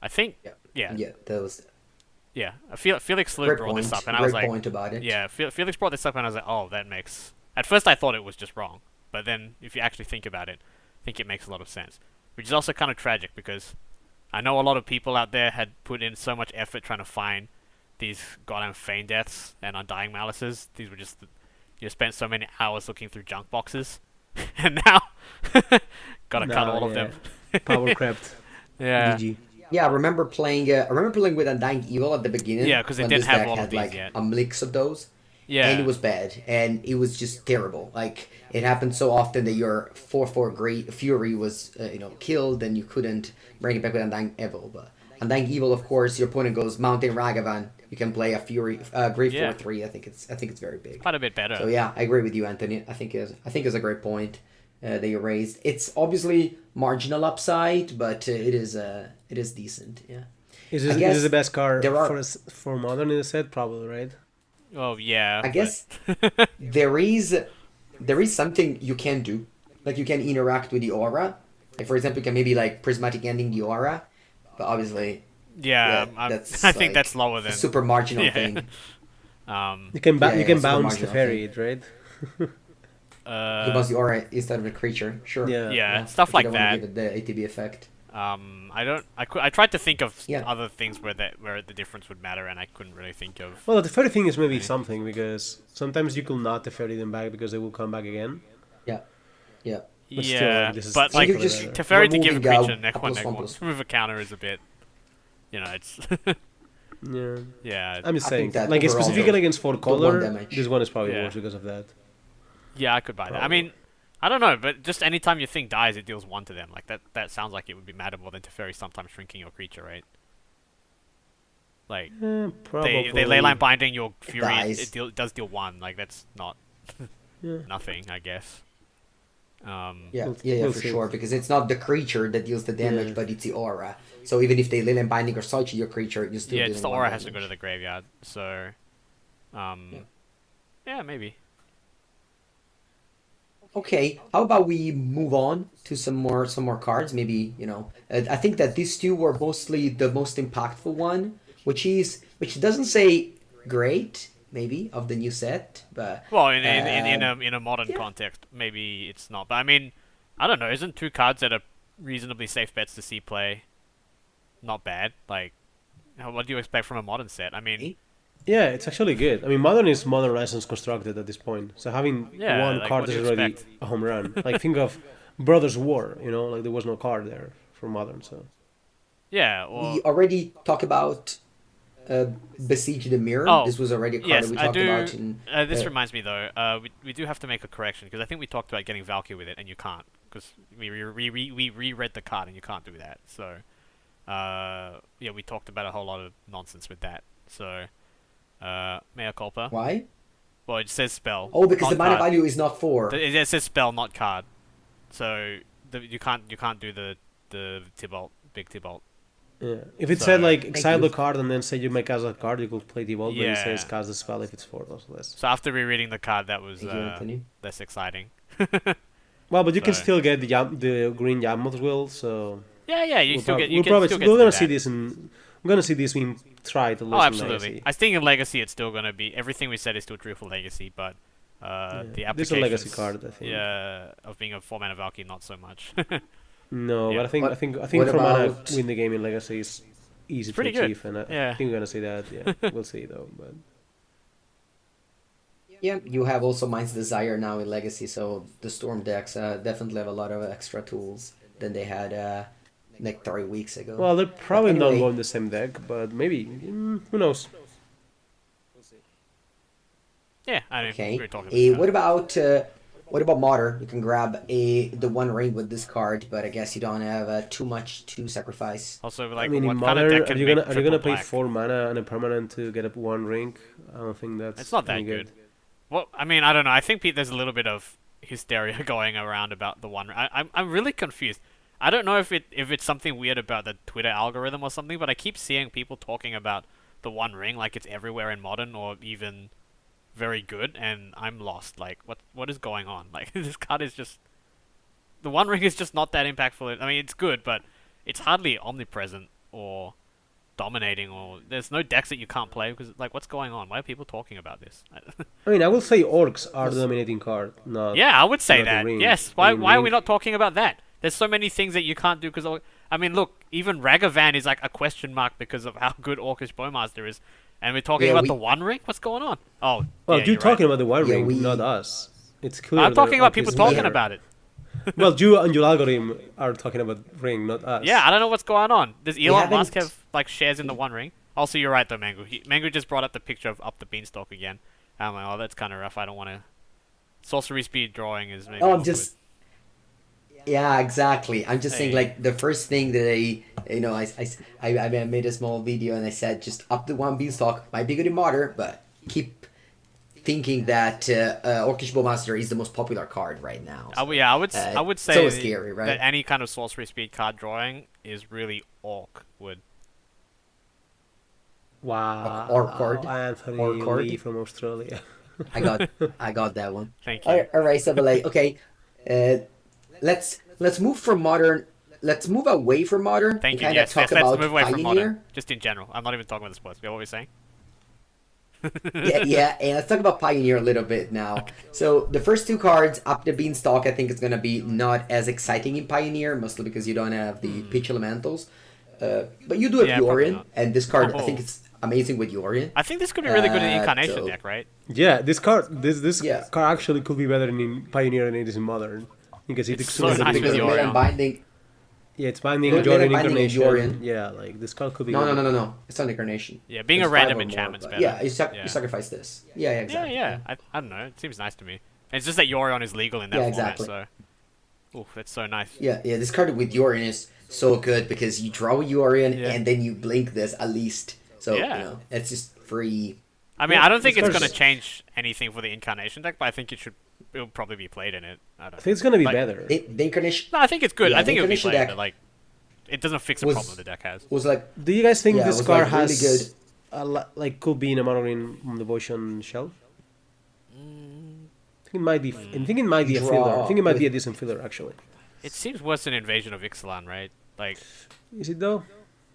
I think, yeah, yeah, yeah. That was yeah. Felix Luke great brought this point. up, and I was Great like, point about it. yeah, Felix brought this up, and I was like, oh, that makes. At first, I thought it was just wrong, but then if you actually think about it, I think it makes a lot of sense. Which is also kind of tragic because I know a lot of people out there had put in so much effort trying to find these goddamn Feign Deaths and Undying Malices. These were just you spent so many hours looking through junk boxes, and now gotta cut No, all of yeah. them. Power crept. Yeah, GG. Yeah, I remember playing. I remember playing with Undying Evil at the beginning yeah, because it when didn't this have deck all of had these like yet. a mix of those, and it Yeah, was bad, and it was just terrible. Like it happened so often that your 4/4 Great Fury was killed, and you couldn't bring it back with Undying Evil. But Undying Evil, of course, your opponent goes Mountain Ragavan. You can play a Fury, Grave Yeah. 4/3. I think it's very big. Quite a bit So better. yeah, I agree with you, Anthony. I think it's a great point that you raised. It's obviously marginal upside, but it is decent. Yeah, Is I this, is this the guess best card there are. for modern in the set? Probably, right? Oh yeah, I but guess there is something you can do, like you can interact with the aura. Like for example, you can maybe like prismatic ending the aura, but obviously, yeah, yeah, I that's think that's like lower a than super marginal yeah. thing. You can Yeah, you yeah, can super bounce the marginal thing. fairy, right? You bounce the aura instead of a creature. Sure. Yeah. Yeah, Yeah, stuff if you like don't want to that. give it the ATB effect. I don't. I tried to think of Yeah. other things where the difference would matter, and I couldn't really think of. Well, the fairy thing is maybe Right. something because sometimes you could not the fairy them back because they will come back again. Yeah. Yeah. But still, Yeah, like, this is but And you're like definitely just better. Teferi to give a removing creature a plus one neck one plus. remove a counter is a bit. It's Yeah. yeah, I'm just I saying, think that like overall, specifically against four the one color, damage. this one is probably Yeah. worse because of that. yeah. I could buy that. I Probably. mean, I don't know, but just anytime your thing dies, it deals one to them. Like that sounds like it would be matter more than Teferi sometimes shrinking your creature, right? Like Probably. they leyline binding your It fury, dies. it does deal one. Like that's not Yeah. nothing, I guess. Yeah, We'll- yeah, we'll for see. sure. Because it's not the creature that deals the damage, Yeah. but it's the aura. So even if they Leyline Binding or Sight your creature, you still Yeah, dealing it's the one aura has to go damage. to the graveyard. So, yeah, maybe. Okay, how about we move on to some more cards? Maybe I think that these two were mostly the most impactful one, which doesn't say great maybe of the new set, but Well, in a modern yeah. context, maybe it's not. But I mean, I don't know. Isn't two cards that are reasonably safe bets to see play not bad? Like, what do you expect from a modern set? I mean, Yeah, it's actually good. I mean, modern is modern license constructed at this point, so having yeah, one like, card what do is you already expect? a home run. Like think of Brothers War, like there was no card there for modern. So Yeah, or we already talked about Besiege the Mirror. oh, This was already a card yes, that we I talked do. about in This uh, reminds me though. We do have to make a correction because I think we talked about getting Valkyrie with it, and you can't because we reread the card and you can't do that. So, yeah, we talked about a whole lot of nonsense with that. So, mea culpa. why? Well, it says spell. Oh, because the not mana card. value is not 4. It says spell, not card. So you can't do the Tibalt, big Tibalt. yeah, if it So- said like Thank exile you. the card and then say you make cast a card, you could play Devolt, but it Yeah. says cast the spell if it's 4 or less. So after rereading the card, that was Thank you, Anthony. less exciting. Well, but you can So- still get the green Yammoth will, so Yeah, you we'll still prob- get. You we'll can probably still get we're to gonna do see that. this in we're gonna see this being tried to Oh, less in absolutely. Legacy. I think in Legacy it's still gonna be everything we said is still true for Legacy, but the Yeah. This is a applications, legacy card, I think. yeah, of being a 4-mana Valkyrie, not so much. No, Yeah. but I think What- I think I think what for mana about- win the game in Legacy is easy to Pretty good. achieve, and I Yeah. think we're gonna see that. Yeah, we'll see though. But Yeah, you have also Mind's Desire now in Legacy, so the Storm decks definitely have a lot of extra tools than they had like 3 weeks ago. well, they're probably not anyway. going the same deck, but maybe who knows? Yeah, I mean, Okay. we were talking about What about Modern? You can grab the One Ring with this card, but I guess you don't have too much to sacrifice. Also, I like, mean, in what kind of Modern, deck are can you make gonna triple pay black? 4 mana and a permanent to get up 1 ring? I don't think that's. It's not that any good. Well, I mean, I don't know. I think there's a little bit of hysteria going around about the one. I'm really confused. I don't know if it's something weird about the Twitter algorithm or something, but I keep seeing people talking about the One Ring like it's everywhere in Modern or even very good, and I'm lost. Like, what is going on? Like, this card is just the One Ring is just not that impactful. I mean, it's good, but it's hardly omnipresent or dominating, or there's no decks that you can't play because like, what's going on? Why are people talking about this? I mean, I will say Orcs are the dominating card, not. Yeah, I would say not the that. ring. Yes. I Why mean, are we ring- not talking about that? There's so many things that you can't do because I mean, look, even Ragavan is like a question mark because of how good Orcish Bowmaster is, and we're talking Yeah, about we- the One Ring. What's going on? Oh, Well, yeah, you're right. talking about the One Yeah, Ring, we- not us. It's clear. I'm talking that about Orc people is talking better. about it. Well, you and your algorithm are talking about Ring, not us. Yeah, I don't know what's going on. Does Elon haven't- Musk have like shares in the One Ring? Also, you're right though, Mango. Mango just brought up the picture of Up the Beanstalk again. I'm like, oh, that's kind of rough. I don't want to. Sorcery speed drawing is maybe. Oh, I'm awkward. just Yeah, exactly. I'm just saying, Hey, like, the first thing that I made a small video and I said just up to one beanstalk might be good in modern, but keep thinking that Orcish Bowmaster is the most popular card right now. So I would it's always say scary, that right? any kind of sorcery speed card drawing is really awkward. Or Wow, cord, or Anthony Lee cord. from Australia. I got I got that one. Thank All you. right, all right. So, but like, okay, let's move from modern. Let's move away from modern and Thank you. kind of Yes, talk yes. Let's move about away from modern, Pioneer. just in general. I'm not even talking about the sports. What were we saying? Yeah, yeah, and let's talk about Pioneer a little bit now. So the first two cards up the beanstalk, I think is gonna be not as exciting in Pioneer, mostly because you don't have the pitch elementals. But you do have Yeah, probably Yorion, not. and this card I think Oh, it's amazing with Yorion. I think this could be really good in the incarnation So deck, right? Yeah, this yeah, card actually could be better in Pioneer than it is in Modern because it It's so because nice with because of Yorion. Melee Binding, yeah, it's binding Melee Jordan Binding and Incarnation. Yorion. Yeah, like this card could be No, no, good. no, no, no. It's not incarnation. Yeah, being There's a five random or more, enchantment's but better. yeah, you Yeah. sacrifice this. Yeah, yeah, Yeah, exactly. yeah. I don't know. It seems nice to me. It's just that Yorion is legal in that Yeah, format, exactly. so. Ooh, that's so nice. Yeah, yeah. This card with Yorion is so good because you draw Yorion Yeah. and then you blink this at least. So Yeah. it's just free. I mean, Yeah, I don't think this it's card's- gonna change anything for the incarnation deck, but I think it'll probably be played in it. I I don't think know. it's gonna be Like- better. The incarnation No, I think it's good. Yeah, I think the it'll be incarnation played, deck but like, it doesn't fix a was problem the deck has. was like Do you guys think yeah, it this was card like really has good. like could be in a Monogreen Devotion shelf? I think it might be. I think it might be a filler. I think it might be a decent filler actually. It seems worse than Invasion of Ixalan, right? Like, Is it though?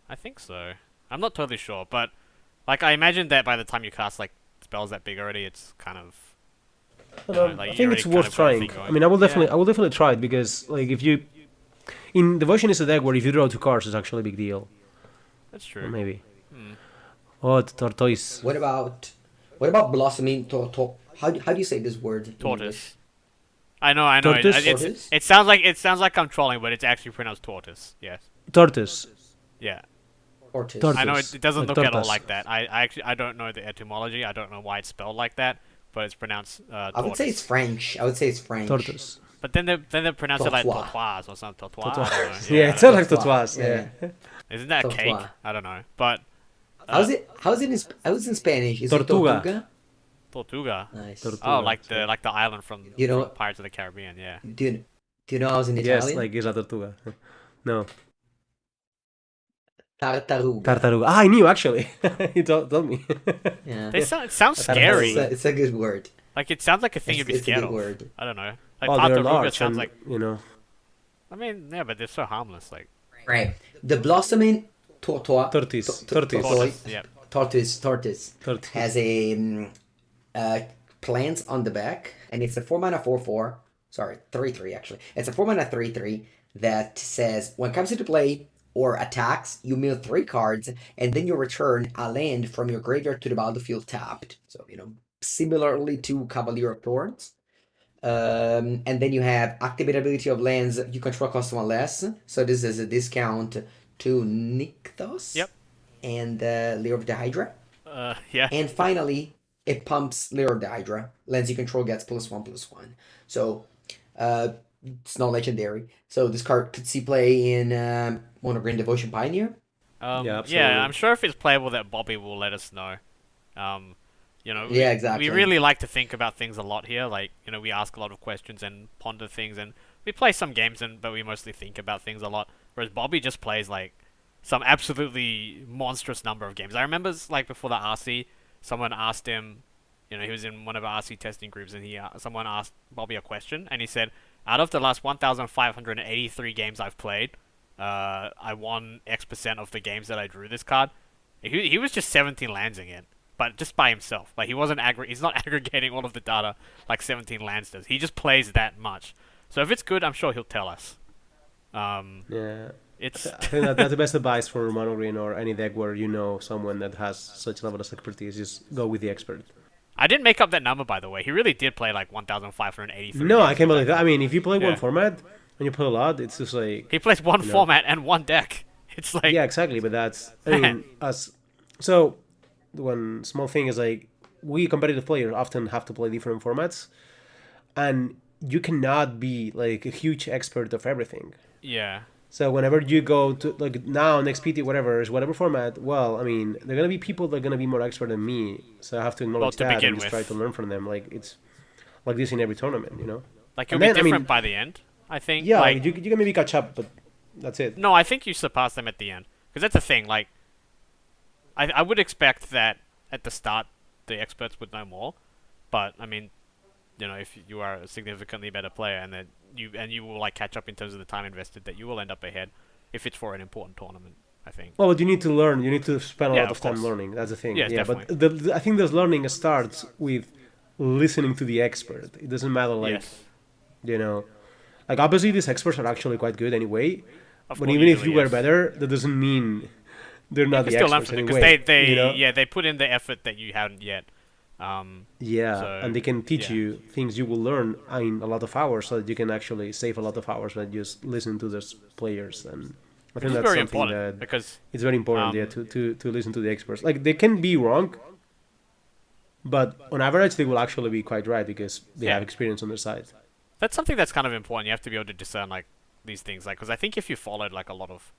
I think so. I'm not totally sure, but like, I imagine that by the time you cast like spells that big already, it's kind of. I, don't know, like, I you think already it's kind worth of got a thing trying. going. I mean, Yeah. I will definitely try it because like if you in Devotion is a deck where if you draw two cards, it's actually a big deal. That's Or true. maybe. Hmm. Oh, tortoise. What about blossoming how do you say this word in English? Tortoise. I know. Tortoise? Tortoise? It sounds like I'm trolling, but it's actually pronounced tortoise. Yes. Tortoise. Yeah. Tortoise. Tortoise. I know it doesn't Like look at all tortas. like that. I actually I don't know the etymology. I don't know why it's spelled like that, but it's pronounced I would say it's French. I would say it's French. Tortoise. But then they pronounce it like Tortoise. tortoise or something. Tortoise. Tortoise. I don't know. Yeah, I it don't sounds know. like tortoise. Yeah. Yeah. Isn't that a cake? Tortoise. I don't know. But How's it in Spanish? Is Tortuga. it Tortuga? Tortuga. Nice. Tortuga. Oh, like the island from, You know- from Pirates of the Caribbean. Yeah. Do you know how's in Yes, Italian? like Isla Tortuga. No, Tartaruga. Tartaruga. Ah, I knew actually. He told me. Yeah. It sounds Tartaruga. scary. It's a good word. Like it sounds like a thing you'd be It's a scared good of. word. I don't know. Like Oh, they're Tartaruga large sounds and like. you know. I mean, yeah, but they're so harmless. Like Right. The blossoming tortoise. Tortoise. Tortoise. tortoise. Yeah. Tortoise Tortoise. has a plants on the back, and it's a 4-mana 4/4. Sorry, 3/3 actually. It's a 4-mana 3/3 that says when it comes into play or attacks, you mill 3 cards, and then you return a land from your graveyard to the battlefield tapped. So similarly to Cavalier of Thorns. And then you have activate ability of lands you control cost 1 less. So this is a discount to Nykthos. Yep. And Lair of the Hydra. Yeah. And finally, it pumps Lair of the Hydra. Lands you control gets +1/+1. So it's not legendary. So this card could see play in Monogreen Devotion Pioneer. Yeah, absolutely. Yeah, I'm sure if it's playable that Bobby will let us know. Yeah, exactly. We really like to think about things a lot here. Like, we ask a lot of questions and ponder things, and we play some games, but we mostly think about things a lot. Whereas Bobby just plays like some absolutely monstrous number of games. I remember like before the RC, someone asked him, he was in one of our RC testing groups, and someone asked Bobby a question, and he said, out of the last 1,583 games I've played, I won X% of the games that I drew this card. He was just 17 landsing it, but just by himself. Like, he wasn't he's not aggregating all of the data like 17 lands does. He just plays that much. So if it's good, I'm sure he'll tell us. Yeah. It's I think that's the best advice for Mono Green or any deck where you know someone that has such level of expertise. Just go with the expert. I didn't make up that number, by the way. He really did play like 1,583. No, I games can't with believe that. I mean, if you play Yeah. one format and you play a lot, it's just like He plays one know. format and one deck. It's like yeah, exactly. But that's I mean, so one small thing is like we competitive players often have to play different formats, and you cannot be like a huge expert of everything. Yeah. So whenever you go to like now next PT whatever is whatever format, well, I mean, they're gonna be people that are gonna be more expert than me. So I have to Well, acknowledge to that and begin just try to with, learn from them. Like it's like this in every tournament, you know. like you'll And be then I different mean, by the end. I think. yeah, Like, you can maybe catch up, but that's it. no, I think you surpass them at the end because that's the thing. Like, I would expect that at the start the experts would know more, but I mean, you know, if you are a significantly better player and that you will like catch up in terms of the time invested, that you will end up ahead if it's for an important tournament. I think. Well, but you need to learn. You need to spend a Yeah, lot of of time course. learning. That's the thing. Yes, Yeah, but definitely. I think this learning starts with listening to the expert. It doesn't matter, like, Yes. you know, like obviously these experts are actually quite good anyway. Of But course, even if you usually were yes. better, that doesn't mean they're You not can the still learn experts from them because anyway. they You know? yeah they put in the effort that you haven't yet. Yeah, So and they can teach yeah, you things you will learn in a lot of hours, so that you can actually save a lot of hours by just listening to those players. And I which think is that's very something important that because it's very important. Yeah, um to listen to the experts. Like they can be wrong, but on average they will actually be quite right because they yeah have experience on their side. that's something that's kind of important. You have to be able to discern like these things like because I think if you followed like a lot of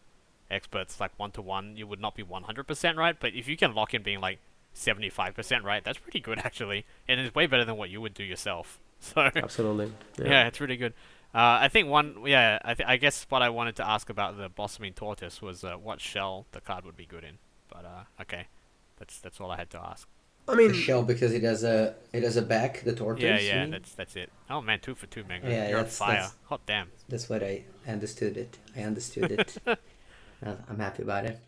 experts like 1-to-1, you would not be 100% right. But if you can lock in being like 75% right, that's pretty good actually, and it's way better than what you would do yourself. So Absolutely. Yeah. yeah, it's really good. I think I guess what I wanted to ask about the Blossoming Tortoise was what shell the card would be good in. But okay, that's all I had to ask. I The mean, shell because it has a back, the Yeah, tortoise. You yeah, mean? that's it. Oh man, 2 for 2, Mengu. Yeah, You're on that's fire. that's Hot damn. that's what I understood it. I understood it. I'm happy about it.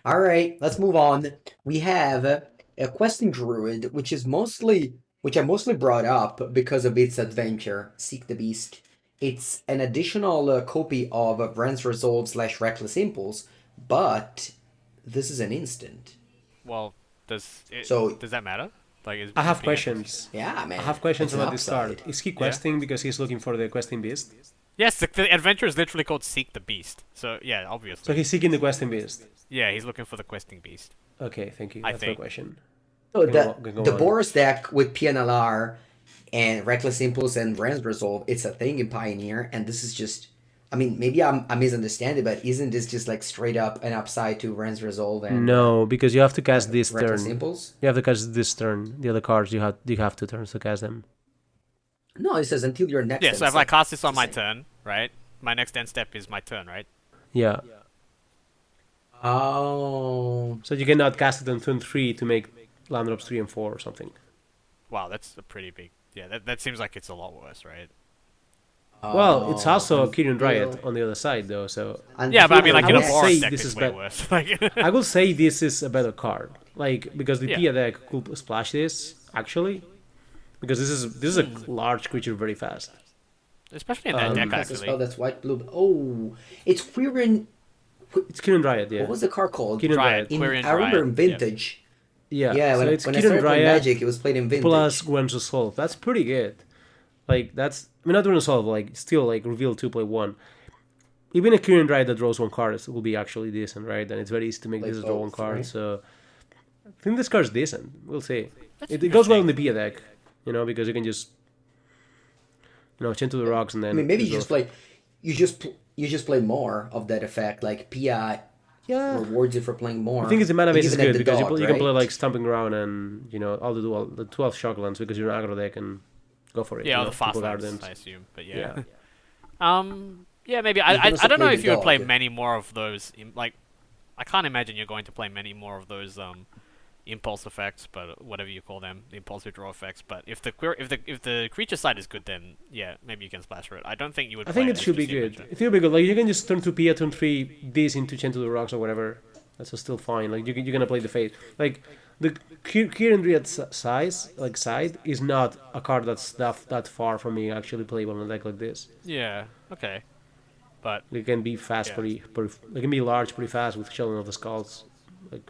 All right, let's move on. We have a questing druid, which I mostly brought up because of its adventure, Seek the Beast. It's an additional copy of Brand's Resolve slash Reckless Impulse, but this is an instant. Well, So does that matter? Like, I is have being able to... questions. yeah, I man, have questions it's an about this card. upside. Is he Yeah. questing because he's looking for the questing beast? Yes, the adventure is literally called Seek the Beast. So yeah, So obviously. he's seeking the questing beast. Yeah, he's looking for the questing beast. Okay, thank you. I That's my think. question. So Can go the on. Boros deck with PNLR and Reckless Impulse and Brand's Resolve, it's a thing in Pioneer, and this is just. I mean, maybe I misunderstand it, but isn't this just like straight up an upside to Brand's Resolve and No, because you have to cast this Reckless turn. Impulse? You have to cast this turn. The other cards you have 2 turns to cast them. No, it says until your next Yeah, end so if I step. cast this on It's my the same. turn, right? My next end step is my turn, right? Yeah. Oh. So you cannot cast it on turn 3 to make land drops 3 and 4 or something. Wow, that's a pretty big... Yeah, that seems like it's a lot worse, right? Well, it's also a Kyrian Dryad until- on the other side though, so Yeah, but I mean, like I in a would Boros say deck, this it's is way bad. worse. Like, I will say this is a better card. Like because the Yeah. Pia deck could splash this actually. Because this is a large creature very fast. especially in that deck, That's a spell actually. that's white blue. Oh, it's Quirion. It's Kyrian Dryad, yeah. What was the card called? Kyrian Dryad. Dryad. Quirion I remember Dryad, in Vintage. Yeah. Yeah, so when, it's when I Kyrian started playing Dryad Magic, it was played in Vintage. plus Gwen's Resolve. That's pretty good. Like that's I mean not Resolve, like still like reveal 2 play 1. Even a Kyrian Dryad that draws 1 card will be actually decent, right? And it's very easy to make Like this draw 1 both, card. right? So I think this card's decent. We'll see. That's It goes well in interesting. the Pia deck, because you can just chain to the rocks and then I mean, maybe you resolve. just play, you just play more of that effect. Like PI Yeah. rewards you for playing more. I think it's the mana And base is even at good the because dog, you can play right? like Stomping Ground and all the 12 Shocklands because you're an aggro deck and go for it. Yeah, all the fast Triple lands, Gardens. I assume. But Yeah. yeah. Yeah, maybe. You can also I don't know play if the you would play dog. many more of those. Like, I can't imagine you're going to play many more of those impulse effects, but whatever you call them, the impulsive draw effects. But if the creature side is good, then yeah, maybe you can splash for it. I don't think you would. I play think it it should be just the good. adventure. It will be good. Like you can just turn 2 Pia, turn 3 this into Chain to the Rocks or whatever. That's still fine. Like you're gonna play the Fate. Like the Kieran Dryad side is not a card that's that far from being actually playable in a deck like this. Yeah. Okay. But It can be fast, Yeah. pretty. It can be large, pretty fast with Children of the Skulls. Like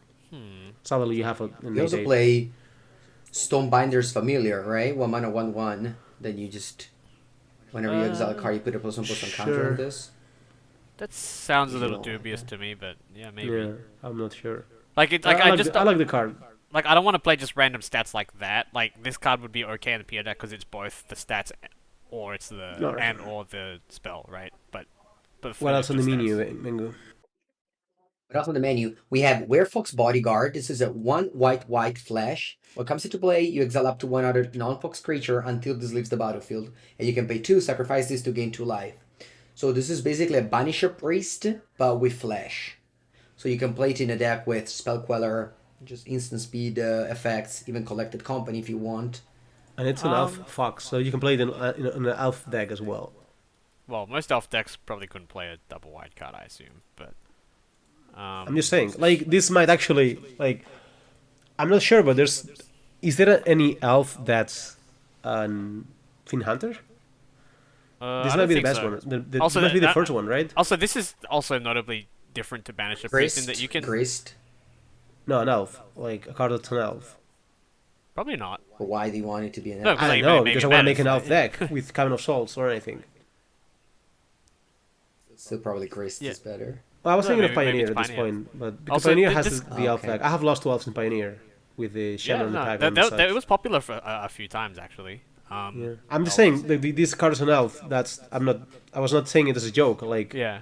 suddenly you have an You also innate- play Stonebinder's Familiar, right? 1 mana, 1/1. Then you just, whenever you exile a card, you put a +1/+1 counter sure. on this. that sounds a little Yeah. dubious to me. But yeah, maybe. Yeah, I'm not sure. Like it. I Like I like just. I like the card. Like, I don't want to play just random stats like that. Like, this card would be okay in the PO deck because it's both the stats or it's the No. and or the spell, right? But What else on the just menu, as. Mengu? But also on the menu, we have Werefox Bodyguard. This is a 1 white flash. What comes into play, you exile up to one other non-fox creature until this leaves the battlefield. And you can pay 2, sacrifice this to gain 2 life. So this is basically a Banisher Priest, but with flash. So you can play it in a deck with Spell Queller, just instant speed effects, even Collected Company if you want. And it's an elf fox, so you can play it in an elf deck as well. Well, most elf decks probably couldn't play a double white card, I assume, but. I'm just saying, like, this might actually, like, I'm not sure, but is there any elf that's an Fin Hunter? This I might don't be the think best so. one. This Also, must be the that- first one, right? Also, this is also notably different to Banisher Priest in that you can. Grist. No, an elf. Like, a card that's an elf. Probably not. But why do you want it to be an No, elf? because I like, don't know, maybe because I it want to make matters, an elf deck with Cabin of Souls or anything. Still probably Grist Yeah. is better. Well, I was No, thinking of maybe Pioneer it's at this Pioneer. point, but because Also, Pioneer th- has this- the elf Okay. deck. I have lost 2 elves in Pioneer with the Shaman in the pack and such. it was popular for a few times actually. Yeah. I'm just saying, this card is an elf. I was not saying it as a joke. Like, Yeah.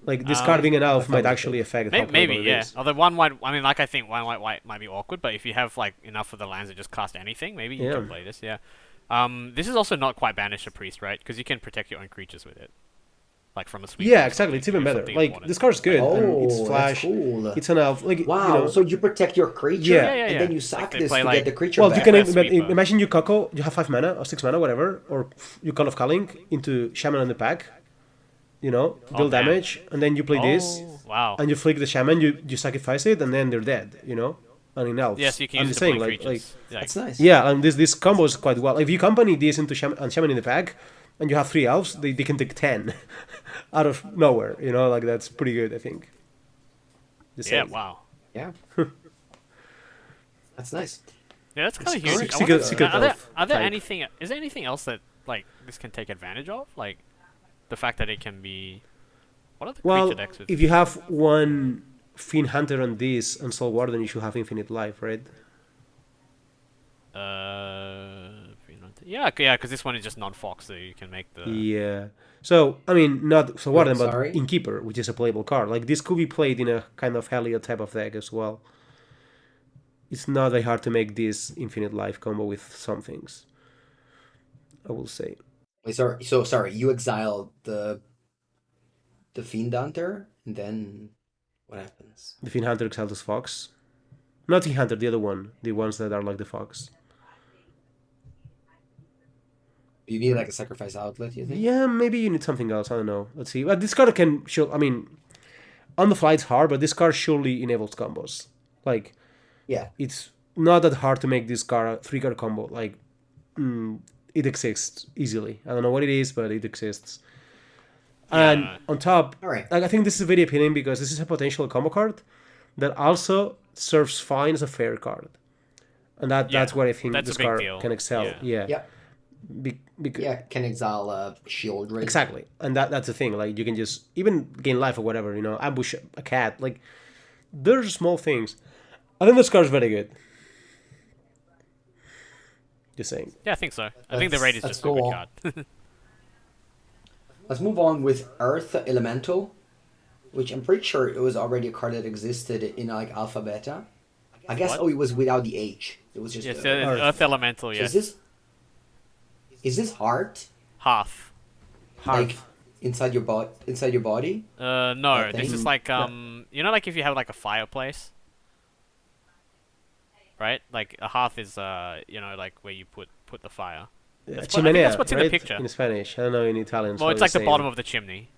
like this card being an elf might actually affect how Maybe, playable it yeah. is. Although one white, I mean, like I think one white might be awkward, but if you have like enough of the lands that just cast anything, maybe you Yeah. can play this. Yeah. This is also not quite Banisher Priest, right? Because you can protect your own creatures with it, like from a sweep. Yeah, or exactly. something, It's even or better. something Like, important. this card's good. and it's Oh, flash. that's cool. It's an elf. Like, Wow, you know, so you protect your creature, Yeah. Yeah, and then you Like sack they this play to like- get the creature well, back. you can Back sweeper. imagine you Kako, you have 5 mana or 6 mana, whatever, or you Call of Culling into Shaman in the pack. You know, deal damn. damage, and then you play this, Oh, wow. and you flick the Shaman, you sacrifice it, and then they're dead. You know, and in elves. Yes, you can I'm use just it to saying, play like, creatures. That's nice. yeah, and this combos quite well. If you company this into Shaman in the pack, and you have 3 elves, they can take 10 out of nowhere. You know, like that's pretty good, I think. Just Yeah, saying. wow. Yeah. That's nice. Yeah, that's kind of Secret- huge. I secret- wonder- secret are there, elf are there type. anything? Is there anything else that like this can take advantage of? Like the fact that it can be. What are the Well, creature decks with? if you have one Fiend Hunter on this and Soul Warden, you should have infinite life, right? Yeah, because this one is just non-fox, so you can make the. Yeah. So, I mean, not Soul Warden, but sorry? Innkeeper, which is a playable card. Like, this could be played in a kind of Helliot type of deck as well. It's not very hard to make this infinite life combo with some things, I will say. Wait, sorry. You exiled the Fiend Hunter, and then what happens? The Fiend Hunter Exaltus Fox. Not the Hunter, the other one. The ones that are like the Fox. You need like a sacrifice outlet, you think? Yeah, maybe you need something else. I don't know. Let's see. But this card can show. I mean, on the fly it's hard, but this card surely enables combos. Like, Yeah. it's not that hard to make this card a 3-card combo. Like, it exists easily. I don't know what it is, but it exists. And Yeah. on top, All right. like, I think this is very appealing because this is a potential combo card that also serves fine as a fair card, and that's where I think that's a this big card deal. can excel. Yeah. Yeah. Yeah. Yeah. Can exile shield ring. Exactly, and that's the thing. Like, you can just even gain life or whatever. You know, ambush a cat. Like, there's small things. I think this card is very good. Just saying. Yeah, I think so. I think the raid is Let's just a good go card. Let's move on with Earth Elemental, which I'm pretty sure it was already a card that existed in like Alpha Beta. I guess. What? Oh, it was without the H. It was just. Yes, Earth. Earth Elemental. So Yes. is this heart Hearth. like inside your body? No, this is thing? like you know, like if you have like a fireplace, right? Like a hearth is you know, like where you put the fire. I think Chimenea, that's what's in the right? picture. In Spanish. I don't know in Italian. Well, it's like the bottom of the chimney.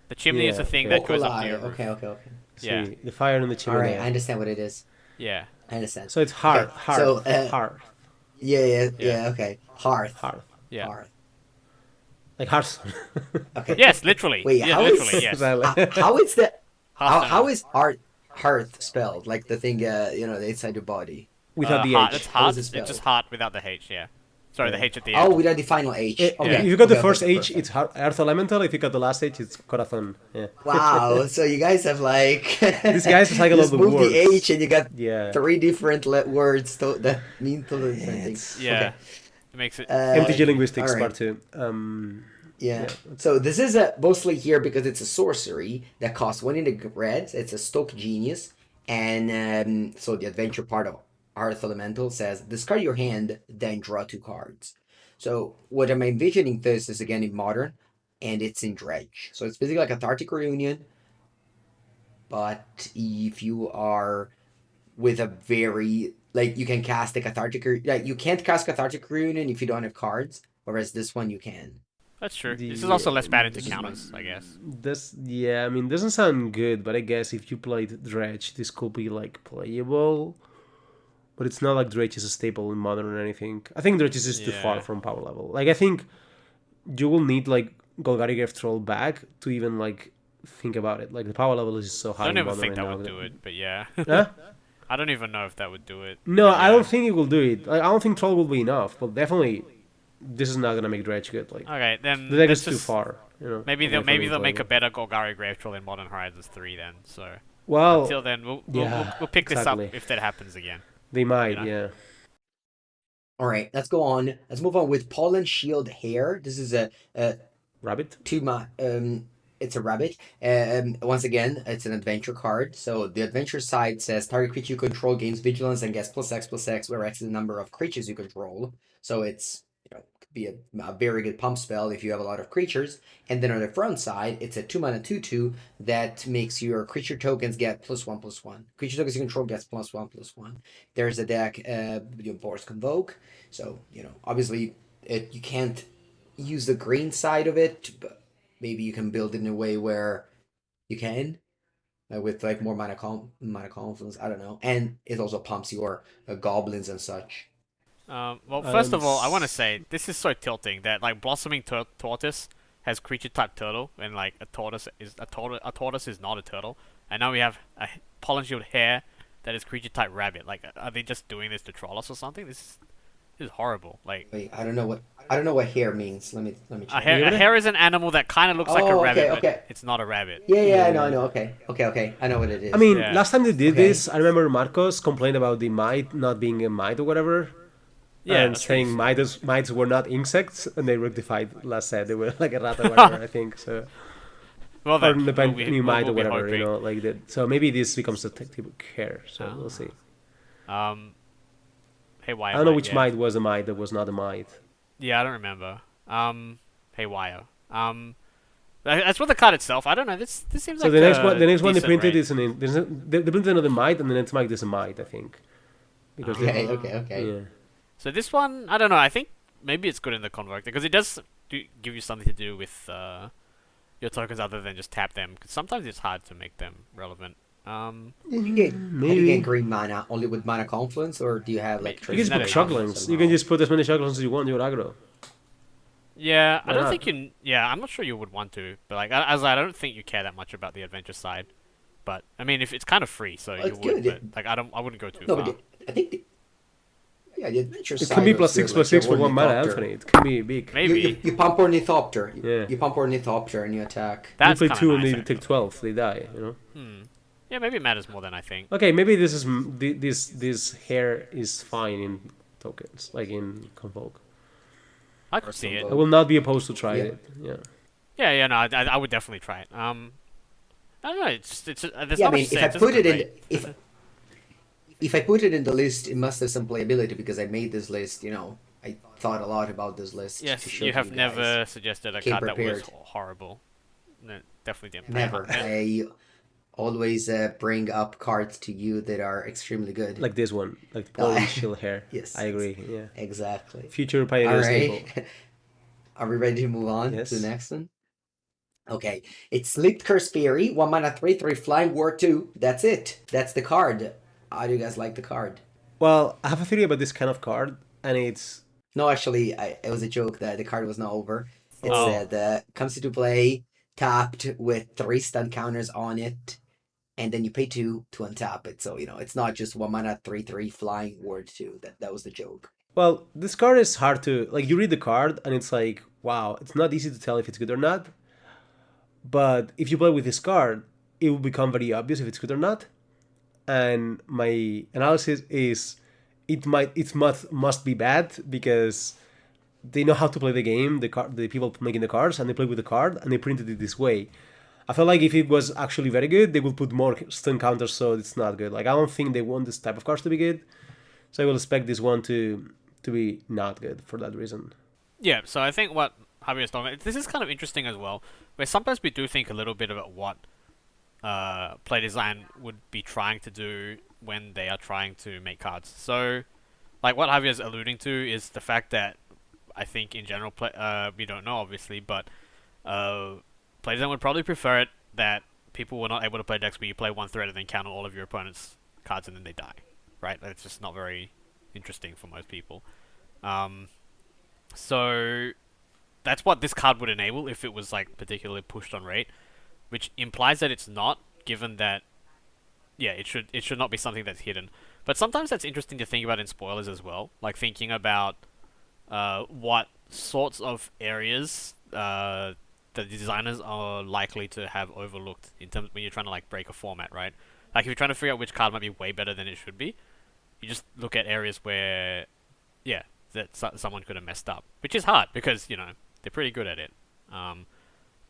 The chimney is the Yeah, thing okay. that goes up to Oculi. your roof. Okay. Yeah. The fire in the All right, I chimenea. understand what it is. Yeah. I understand. So it's heart. Okay, Heart. so, heart. Yeah. Okay. Hearth. Hearth. Yeah. Hearth. Like Hearthstone. Okay. Yes, literally. Wait, yeah, how is- literally, yes. How is that? Hearthstone. How is hearth spelled? Like the thing, inside your body. Without the heart, H. It's How heart. is it It's spelled? just heart without the H. Yeah. Sorry, the H at the Oh, end. without the final H. If Okay. you got the Okay, first okay, H, perfect. it's Earth Elemental. If you got the last H, it's Corazon. Yeah. Wow. So you guys have like. These guys have like a lot just of move words. the H and you got Yeah. 3 different words that mean totally different things. Yeah. Okay. It makes it MTG like Linguistics all right. Part 2. Yeah. Yeah. So this is mostly here because it's a sorcery that costs one in the red. It's a Stoke Genius, and so the adventure part of Earth Elemental says discard your hand, then draw two cards. So what I'm envisioning this is again in modern, and it's in dredge. So it's basically like a Cathartic Reunion, but if you are with a very like you can cast a like you can't cast Cathartic Reunion if you don't have cards, whereas this one you can. that's true. This is The also less bad into This is my counters, I guess. this yeah, I mean, doesn't sound good, but I guess if you played Dredge, this could be like playable. But it's not like Dredge is a staple in modern or anything. I think Dredge is just too far Yeah. from power level. Like I think you will need like Golgari Grave Troll back to even like think about it. Like the power level is so I high don't in even modern think right that now. would do it, but yeah. Huh? I don't even know if that would do it, No, but I don't yeah. think it will do it. Like, I don't think Troll will be enough, but definitely this is not gonna make Dredge good. Like Okay, the then deck let's is too just far, you know. maybe away they'll from maybe being they'll make a playable. better Golgari Grave Troll in Modern Horizons 3 then. So Well, until then, yeah, we'll pick this up exactly. if that happens again. They You might, know. yeah. All right, let's go on. Let's move on with Pollen Shield Hair. This is a Rabbit. it's a rabbit. Once again, it's an adventure card. So the adventure side says target creature you control gains vigilance and gets +X/+X, where X is the number of creatures you control. So it's could be a very good pump spell if you have a lot of creatures. And then on the front side, it's a 2 mana 2/2 that makes your creature tokens get +1/+1. Creature tokens you control gets +1/+1. There's a deck, Boar's Convoke. So obviously, you can't use the green side of it, but maybe you can build it in a way where you can with like more mana confluence. I don't know, and it also pumps your goblins and such. Well, I first don't. of all, I want to say this is so tilting that like blossoming tortoise has creature type turtle, and like a tortoise is a tortoise. A tortoise is not a turtle, and now we have a pollen shield hare that is creature type rabbit. Like, are they just doing this to troll us or something? This is horrible. Like, Wait, I don't know what hair means. Let me a check. hare, a Really? hare is an animal that kind of looks like a Oh, rabbit, okay, but okay. it's not a rabbit. Yeah, yeah, I Yeah. know. Okay. I know what it I is. mean, Yeah. last time they did Okay. this, I remember Marcos complained about the mite not being a mite or whatever, Yeah, and that's what he saying said. mites were not insects, and they rectified last set. They were like a rat or whatever, I think. So, Well or then, new mite or we'll be whatever, hoping. like that. So maybe this becomes a typical hair. So we'll Ah. see. Um, I Haywire don't know might, which yeah. mite was a mite that was not a mite. Yeah, I don't remember. Haywire. That's what the card itself. I don't know. This seems So like the a next one they decent printed rate. is they printed another mite, and the next mite is a mite, I think, because Okay, Ah. okay. yeah. So this one, I don't know. I think maybe it's good in the Convoke because it does give you something to do with your tokens other than just tap them. Because sometimes it's hard to make them relevant. How do you get Maybe. green mana only with mana confluence, or do you have like You can just trace That put is might true. Shocklands. You can somehow? just put as many Shocklands as you want. Your aggro. Yeah, I Why don't not? think you. Yeah, I'm not sure you would want to, but like, I don't think you care that much about the adventure side. But I mean, if it's kind of free, so Well, you it's would. good. But like, I wouldn't go too No, but far. I think yeah, the adventure It can side be was plus good. six Like plus six your for one mana, Ornithopter. Anthony. It can be big. You, Maybe you, you pump Ornithopter. Yeah. You pump Ornithopter and you attack. You that's play kind two of and nice. they take Actually. 12. They die. Yeah, maybe it matters more than I think. Okay, maybe this is this hair is fine in tokens, like in Convoke. I could see it. I will not be opposed to try Yeah. it. Yeah. Yeah, no, I would definitely try it. I don't know. It's there's Yeah, I not much mean, to say. if I It's just a put good it in, rate. if I put it in the list, it must have some playability because I made this list. I thought a lot about this list to Yes, show you to have guys. never suggested a Came card that was prepared. horrible. No, definitely didn't. Never. I always bring up cards to you that are extremely good. Like this one, like No, Polish shield hair. yes, I agree. Yeah. exactly. Future All Pioneer staple. right. Are we ready to move on Yes. to the next one? Okay. It's Sleep Curse Fairy, 1 mana 3/3 flying war 2. That's it. That's the card. How do you guys like the card? Well, I have a theory about this kind of card, and it's No, actually, it was a joke that the card was not over. It Oh. said comes into play tapped with 3 stun counters on it, and then you pay 2 to untap it. So it's not just 1 mana 3/3 flying ward 2. That was the joke. well, this card is hard to like. You read the card, and it's like, wow, it's not easy to tell if it's good or not. But if you play with this card, it will become very obvious if it's good or not. And my analysis is, it must be bad because they know how to play the game, the people making the cards, and they play with the card, and they printed it this way. I felt like if it was actually very good, they would put more stun counters, so it's not good. Like, I don't think they want this type of cards to be good, so I will expect this one to be not good for that reason. Yeah, so I think what Javier is talking about, this is kind of interesting as well, where sometimes we do think a little bit about what play design would be trying to do when they are trying to make cards. So, like what Javier is alluding to is the fact that I think in general, we don't know obviously, but play design would probably prefer it that people were not able to play decks where you play one threat and then counter all of your opponent's cards and then they die, right? That's just not very interesting for most people. So that's what this card would enable if it was like particularly pushed on rate, which implies that it's not, given that it should not be something that's hidden. But sometimes that's interesting to think about in spoilers as well, like thinking about what sorts of areas the designers are likely to have overlooked in terms when you're trying to like break a format, right? Like if you're trying to figure out which card might be way better than it should be, you just look at areas where, that someone could have messed up, which is hard because they're pretty good at it.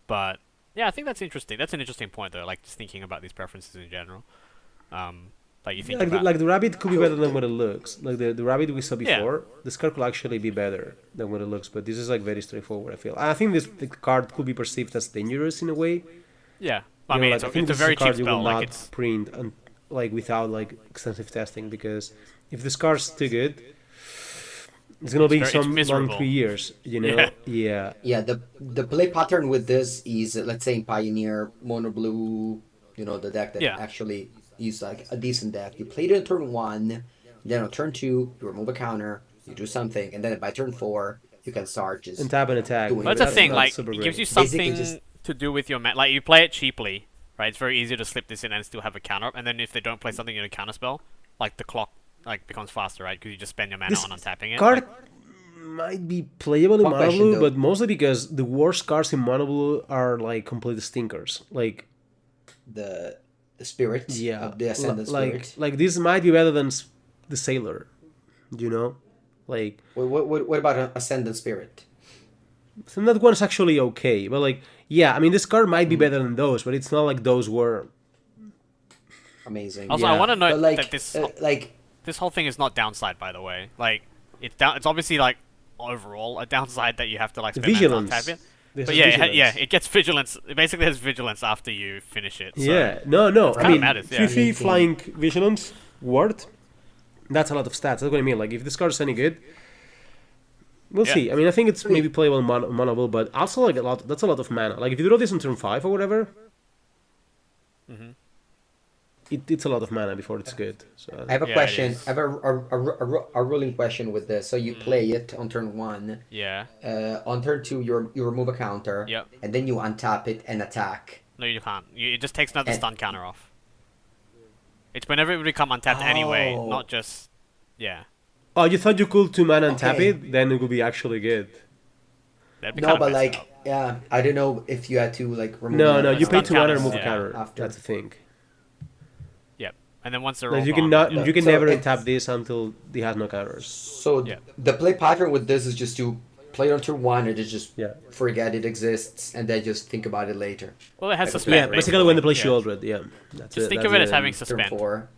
But yeah, I think that's interesting. That's an interesting point though. Like just thinking about these preferences in general. Like you think like the rabbit could be better than what it looks. Like the rabbit we saw before, this card could actually be better than what it looks. But this is like very straightforward. I feel. I think the card could be perceived as dangerous in a way. Yeah, I mean, like, it's a very cheap spell. Like it's print and like without like extensive testing, because if this card's too good, it's gonna be some long 3 years. Yeah. The play pattern with this is, let's say in Pioneer, mono blue, the deck that actually is like a decent deck. You played it on turn 1, then on turn 2 you remove a counter, you do something, and then by turn 4 you can start just and tap and attack. But that's the thing, like it gives you something to do with your like you play it cheaply, right? It's very easy to slip this in and still have a counter up, and then if they don't play something in a counter spell, like the clock like becomes faster, right? Because you just spend your mana on untapping it. Card might be playable in mono blue, but mostly because the worst cards in mono blue are like complete stinkers, like the spirit, of the Ascendant Spirit. Like this might be better than the Sailor, like. What about an Ascendant Spirit? So that one's actually okay, but like, I mean, this card might be better than those, but it's not like those were amazing. Also, I want to note that this whole thing is not downside, by the way. Like, it's obviously like overall a downside that you have to like spend vigilance. Tap it. But it gets vigilance. It basically has vigilance after you finish it. So no. I mean, matters, 3/3 flying vigilance ward. That's a lot of stats. That's what I mean. Like, if this card is any good, we'll see. I mean, I think it's maybe playable in mono, but also like that's a lot of mana. Like if you draw this on turn 5 or whatever, it's a lot of mana before it's good. So I have a question. I have a ruling question with this. So you play it on turn 1. Yeah. On turn 2, you remove a counter. Yep. And then you untap it and attack. No, you can't. It just takes another stun counter off. It's whenever it would become untapped anyway, not just Oh, you thought you could 2 mana and tap it? Then it would be actually good. No, but like, I don't know if you had to like remove. No, you pay 2 mana and remove a a counter. That's the thing. Yep, and then once they're like all you gone, can you can never untap this until they have no counters. So the play pattern with this is just to play it on turn 1 and just forget it exists and then just think about it later. Well, it has suspend. Basically when they play shieldred. Just think of it as having suspend. Turn 4.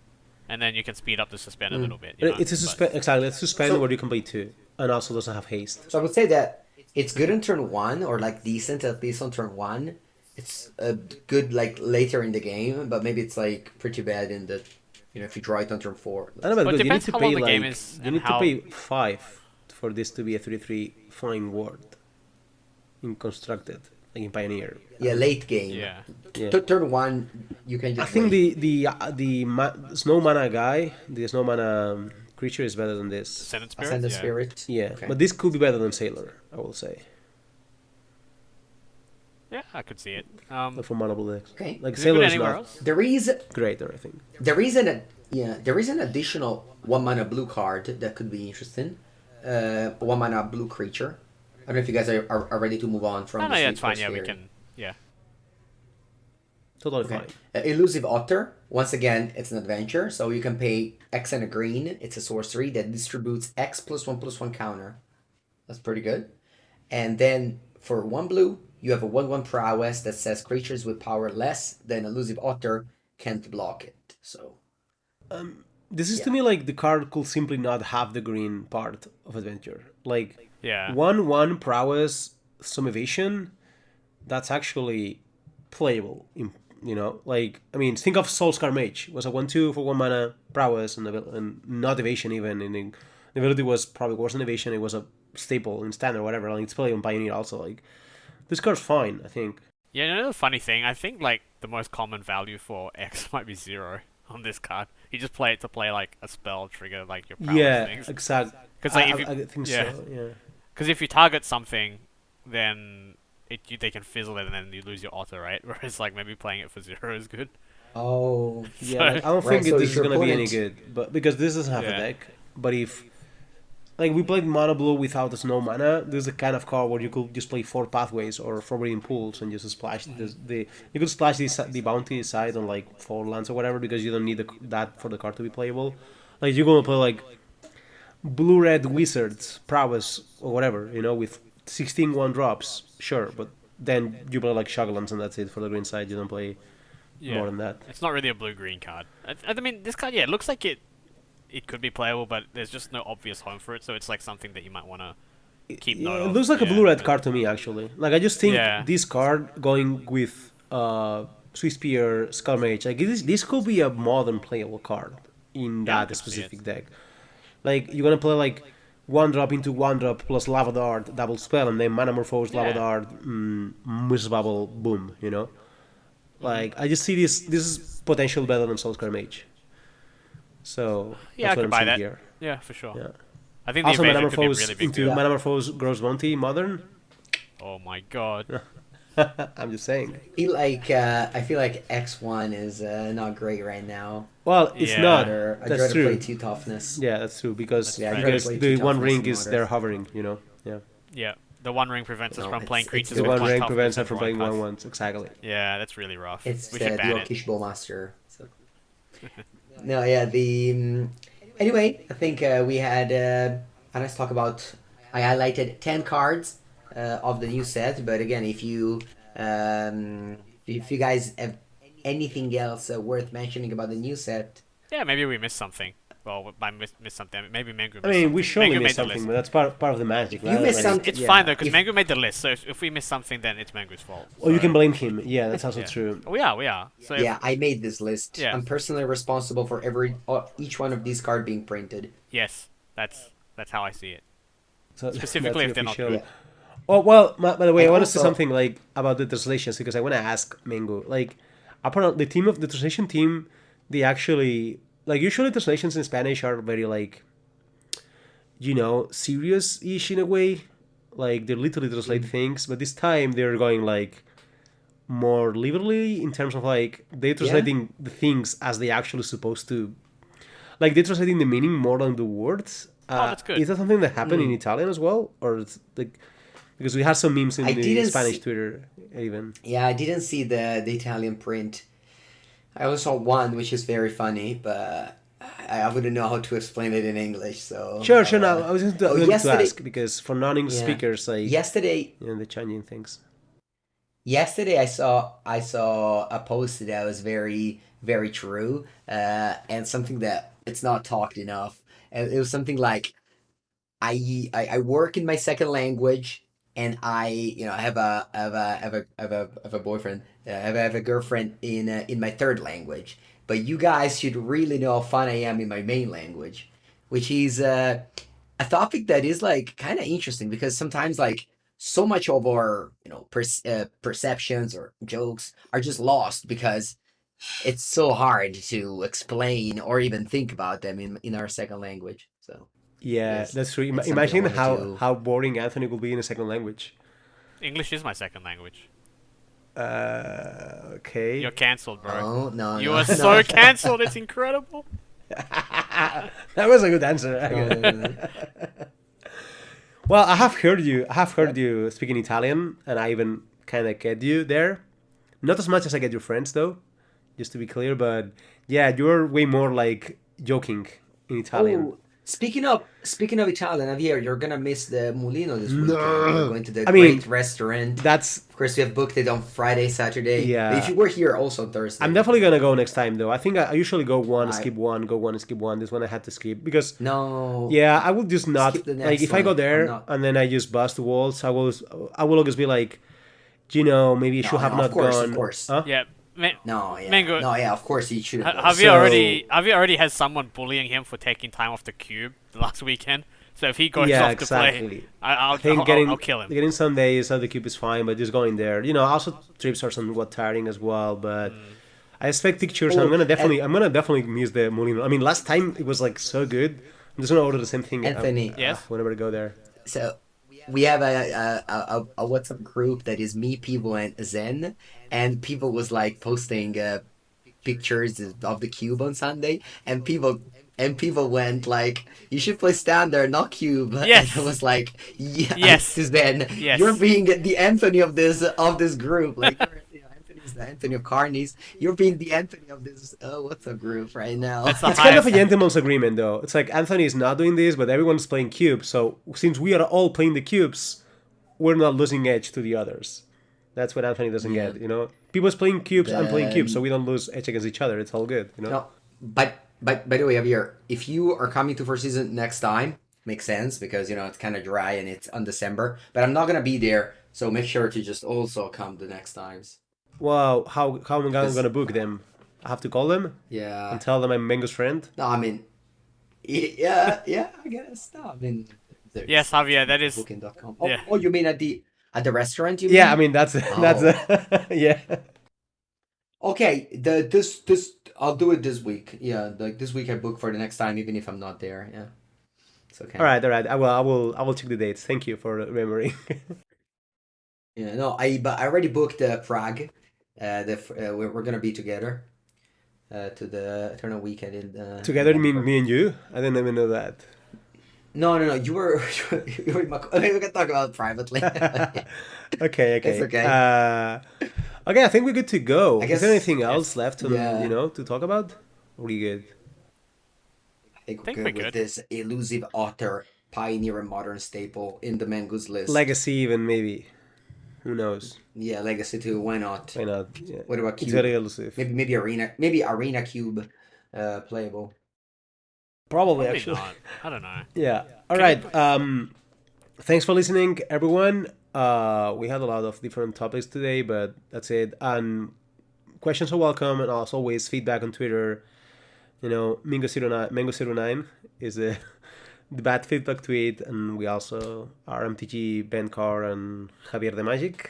And then you can speed up the suspend a little bit. It's a suspend, exactly. It's suspend where you can play 2, and also doesn't have haste. So I would say that it's good on turn 1, or like decent at least on turn 1. It's good like later in the game, but maybe it's like pretty bad in the, if you draw it on turn 4. I know, but good. You need to pay you need to pay 5 for this to be a 3/3 flying ward in constructed, like in Pioneer. Late game. Turn 1, you can just. I think the snow mana guy, the snow mana creature is better than this. Ascendant Spirit. Yeah, okay. But this could be better than Sailor, I will say. Yeah, I could see it. For mono blue decks. Okay. Like Sailor is not else? There is greater, I think. There is an additional 1 mana blue card that could be interesting. 1 mana blue creature. I don't know if you guys are ready to move on from. No, it's fine. Yeah, we can. Yeah. Totally fine. Elusive Otter. Once again, it's an adventure, so you can pay X and a green. It's a sorcery that distributes X +1/+1 counter. That's pretty good. And then for one blue, you have a 1/1 prowess that says creatures with power less than elusive otter can't block it. So, This is to yeah. me like the card could simply not have the green part of adventure. Like Yeah. 1/1 prowess some evasion, that's actually playable. Like I mean, think of Soulscar Mage. It was a 1/2 for 1 mana prowess and not evasion even. And the ability was probably worse than evasion. It was a staple in standard or whatever. Like it's playable in Pioneer also. Like this card's fine, I think. Yeah, you know the funny thing? I think like the most common value for X might be 0 on this card. You just play it to play like a spell trigger like your prowess Yeah, things. exact. Because like if you I think yeah, so. Yeah. because if you target something, then they can fizzle it and then you lose your auto, right? Whereas like maybe playing it for 0 is good. Oh, Yeah, So like I don't right. think So this if is your gonna be any opponent, good, but because this doesn't have a yeah, deck. But if like we played Mono Blue without the snow mana, this is the kind of card where you could just play 4 pathways or 4 pools and just splash the you could splash the bounty side on like 4 lands or whatever because you don't need that for the card to be playable. Like you're gonna play like blue red wizards prowess or whatever, with 16 1 drops, sure, but then you play like Shogglans and that's it for the green side. You don't play more yeah. than that. It's not really a blue-green card. I mean, this card, yeah, it looks like it could be playable, but there's just no obvious home for it. So it's like something that you might want to keep note Yeah, it of. looks like a Yeah, blue red but card to me actually. Like I just think yeah, this card going with Swiss Spear, Skull Mage, like this could be a modern playable card in yeah, I that could see it. specific deck. Like you're gonna play like 1 drop into 1 drop plus Lava Dart double spell and then Mana Morphose Lava Yeah. Dart Mist Bubble boom. Hmm. Like I just see this is potential better than Soul Mage. So Yeah, I that's what could I'm buy seeing that. here. Yeah, for sure. Yeah. I think the Also evasion could be really Metamorphose big into too. yeah, Metamorphose Gross Bounty Modern. Oh my god. I'm just saying. I feel like X1 is not great right now. Well, it's Yeah, not. I'd That's rather play true. two toughness. Yeah, that's true because that's Yeah, I'd fair. rather because play two the One toughness Ring in is modern. there hovering. Yeah. Yeah, the One Ring prevents us No, from playing it's creatures The with One one Ring toughness prevents us and from drawing playing cards. 1/1s exactly. Yeah, that's really rough. It's We the should ban it. Orcish Bowmaster. So. No, yeah. Anyway, I think we had a nice talk about. I highlighted 10 cards of the new set, but again, if you guys have anything else worth mentioning about the new set, Yeah, maybe we missed something. Well, by missed something, maybe Mangu I missed mean, we something. surely Mangu missed made the something, list. but that's part of the magic, You right? missed Like, something. It's yeah. fine though, because if Mangu made the list. So if we miss something, then it's Mangu's fault. Or you So, can blame him. Yeah, that's also yeah, true. we are. So yeah, I made this list. yeah, I'm personally responsible for each one of these cards being printed. yes, that's how I see it. So Specifically that's if they're not official. good. Yeah, Oh well, by the way, I and want to say also, something like about the translations because I want to ask Mingo. Like, apparently, the translation team, they actually like usually translations in Spanish are very like serious-ish in a way. Like they literally translate mm, things, but this time they're going like more liberally in terms of like they're yeah, translating the things as they actually supposed to. Like they're translating the meaning more than the words. Oh, that's good. Is that something that happened in mm. Italian as well, or it's like because we had some memes I in the didn't Spanish see. Twitter even. Yeah, I didn't see the Italian print. I only saw one, which is very funny, but I wouldn't know how to explain it in English. So, Sure. No, I was oh, going to yesterday, ask because for non-English yeah, speakers, like yesterday, they're changing things. yesterday I saw a post that was very true, and something that it's not talked enough. And it was something like I work in my second language, and I have a boyfriend, have a girlfriend in my third language. But you guys should really know how fun I am in my main language, which is a topic that is like kind of interesting because sometimes like so much of our perceptions or jokes are just lost because it's so hard to explain or even think about them in our second language. So Yeah, yes, that's true. it's something I Imagine wanted to. how boring Anthony will be in a second language. English is my second language. Okay. You're cancelled, bro. Oh no You no are no so cancelled. It's incredible. That was a good answer. no, no, no. Well, I have heard you. I have heard you speaking Italian, and I even kind of get you there. Not as much as I get your friends, though. Just to be clear, but yeah, you're way more like joking in Italian. Oh Speaking of Italian, Javier, you're gonna miss the Mulino this weekend. We're No. going to the I mean, great restaurant. that's Of course, we have booked it on Friday, Saturday. But if yeah. you were here also on Thursday, I'm definitely gonna go next time though. I think I usually go one, I skip one, go one, skip one. This one I had to skip because no yeah, I will just not skip the like next if I go one. I'm there not. and then I just bust the walls. I will always be like, maybe you should No, have no, of not course, of gone. course. Huh? Yeah, No, yeah, Mango. no, yeah, of course he should have gone. So Javier already has someone bullying him for taking time off the cube last weekend. So if he goes yeah, off to play, exactly. I'll, I think I'll, I'll getting I'll kill him. getting some days at the cube is fine, but just going there, also trips are somewhat tiring as well. But I expect pictures. Oh, and I'm gonna definitely miss the Molino. I mean, last time it was like so good. I'm just gonna order the same thing Anthony. Yes. whenever I go there. So we have a WhatsApp group that is me, people, and Zen, and people was like posting pictures of the cube on Sunday, and people went like, "You should play standard, not cube." And I Yes. was like, "Yeah, Yes. to Zen, Yes. you're being the Anthony of this group. Like, Anthony's the Anthony of Karnies. You're being the Anthony of this WhatsApp group right now." That's the It's kind of a highest. gentleman's agreement, though. It's like Anthony is not doing this, but everyone's playing cubes. So since we are all playing the cubes, we're not losing edge to the others. That's what Anthony doesn't Yeah. get. People's playing cubes, I'm playing cubes, so The we don't lose edge against each other. It's all good. No, but by the way, Javier, if you are coming to Four Seasons next time, makes sense because it's kind of dry and it's on December. But I'm not gonna be there, so make sure to just also come the next times. Wow, how am I Because gonna book them? I have to call them and yeah, tell them I'm Mango's friend. no, I mean, yeah, I guess. No, I mean, Yes, there's Javier, that is. booking.com. Yeah. Oh, you mean at the restaurant? You Yeah, I mean? mean that's Oh, yeah. okay. This I'll do it this week. Yeah, like this week I book for the next time, even if I'm not there. Yeah, it's okay. All right. I will check the dates. Thank you for remembering. Yeah, no, but I already booked Prague. We're gonna be together to the Eternal Weekend in Together, you mean Bangkok. me and you? I didn't even know that. No. You were you were in okay, we can talk about it privately. Okay, It's okay. okay. Okay, I think we're good to go. I Is there guess anything else Yes. left yeah. to talk about? We good. I think I we're think we're good with good. this elusive author, pioneer and modern staple in the Mango's list. Legacy, even maybe. Who knows? Yeah, Legacy 2, why not? Why not? Yeah. What about It's very Cube? elusive. Maybe Arena Cube playable. Probably, Probably actually. not. I don't know. Yeah. All Can right. you? Thanks for listening, everyone. We had a lot of different topics today, but that's it. And questions are welcome, and as always, feedback on Twitter. Mango09 is the bad feedback tweet, and we also are MTG, Ben Carr, and Javier the Magic.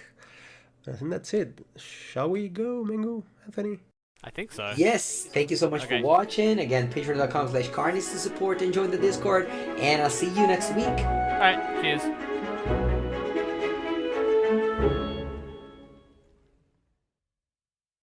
I think that's it. Shall we go, Mango, Anthony? I think so. Yes, thank you so much for Okay. watching. Again, patreon.com/Karnies to support and join the Discord. And I'll see you next week. All right. Cheers.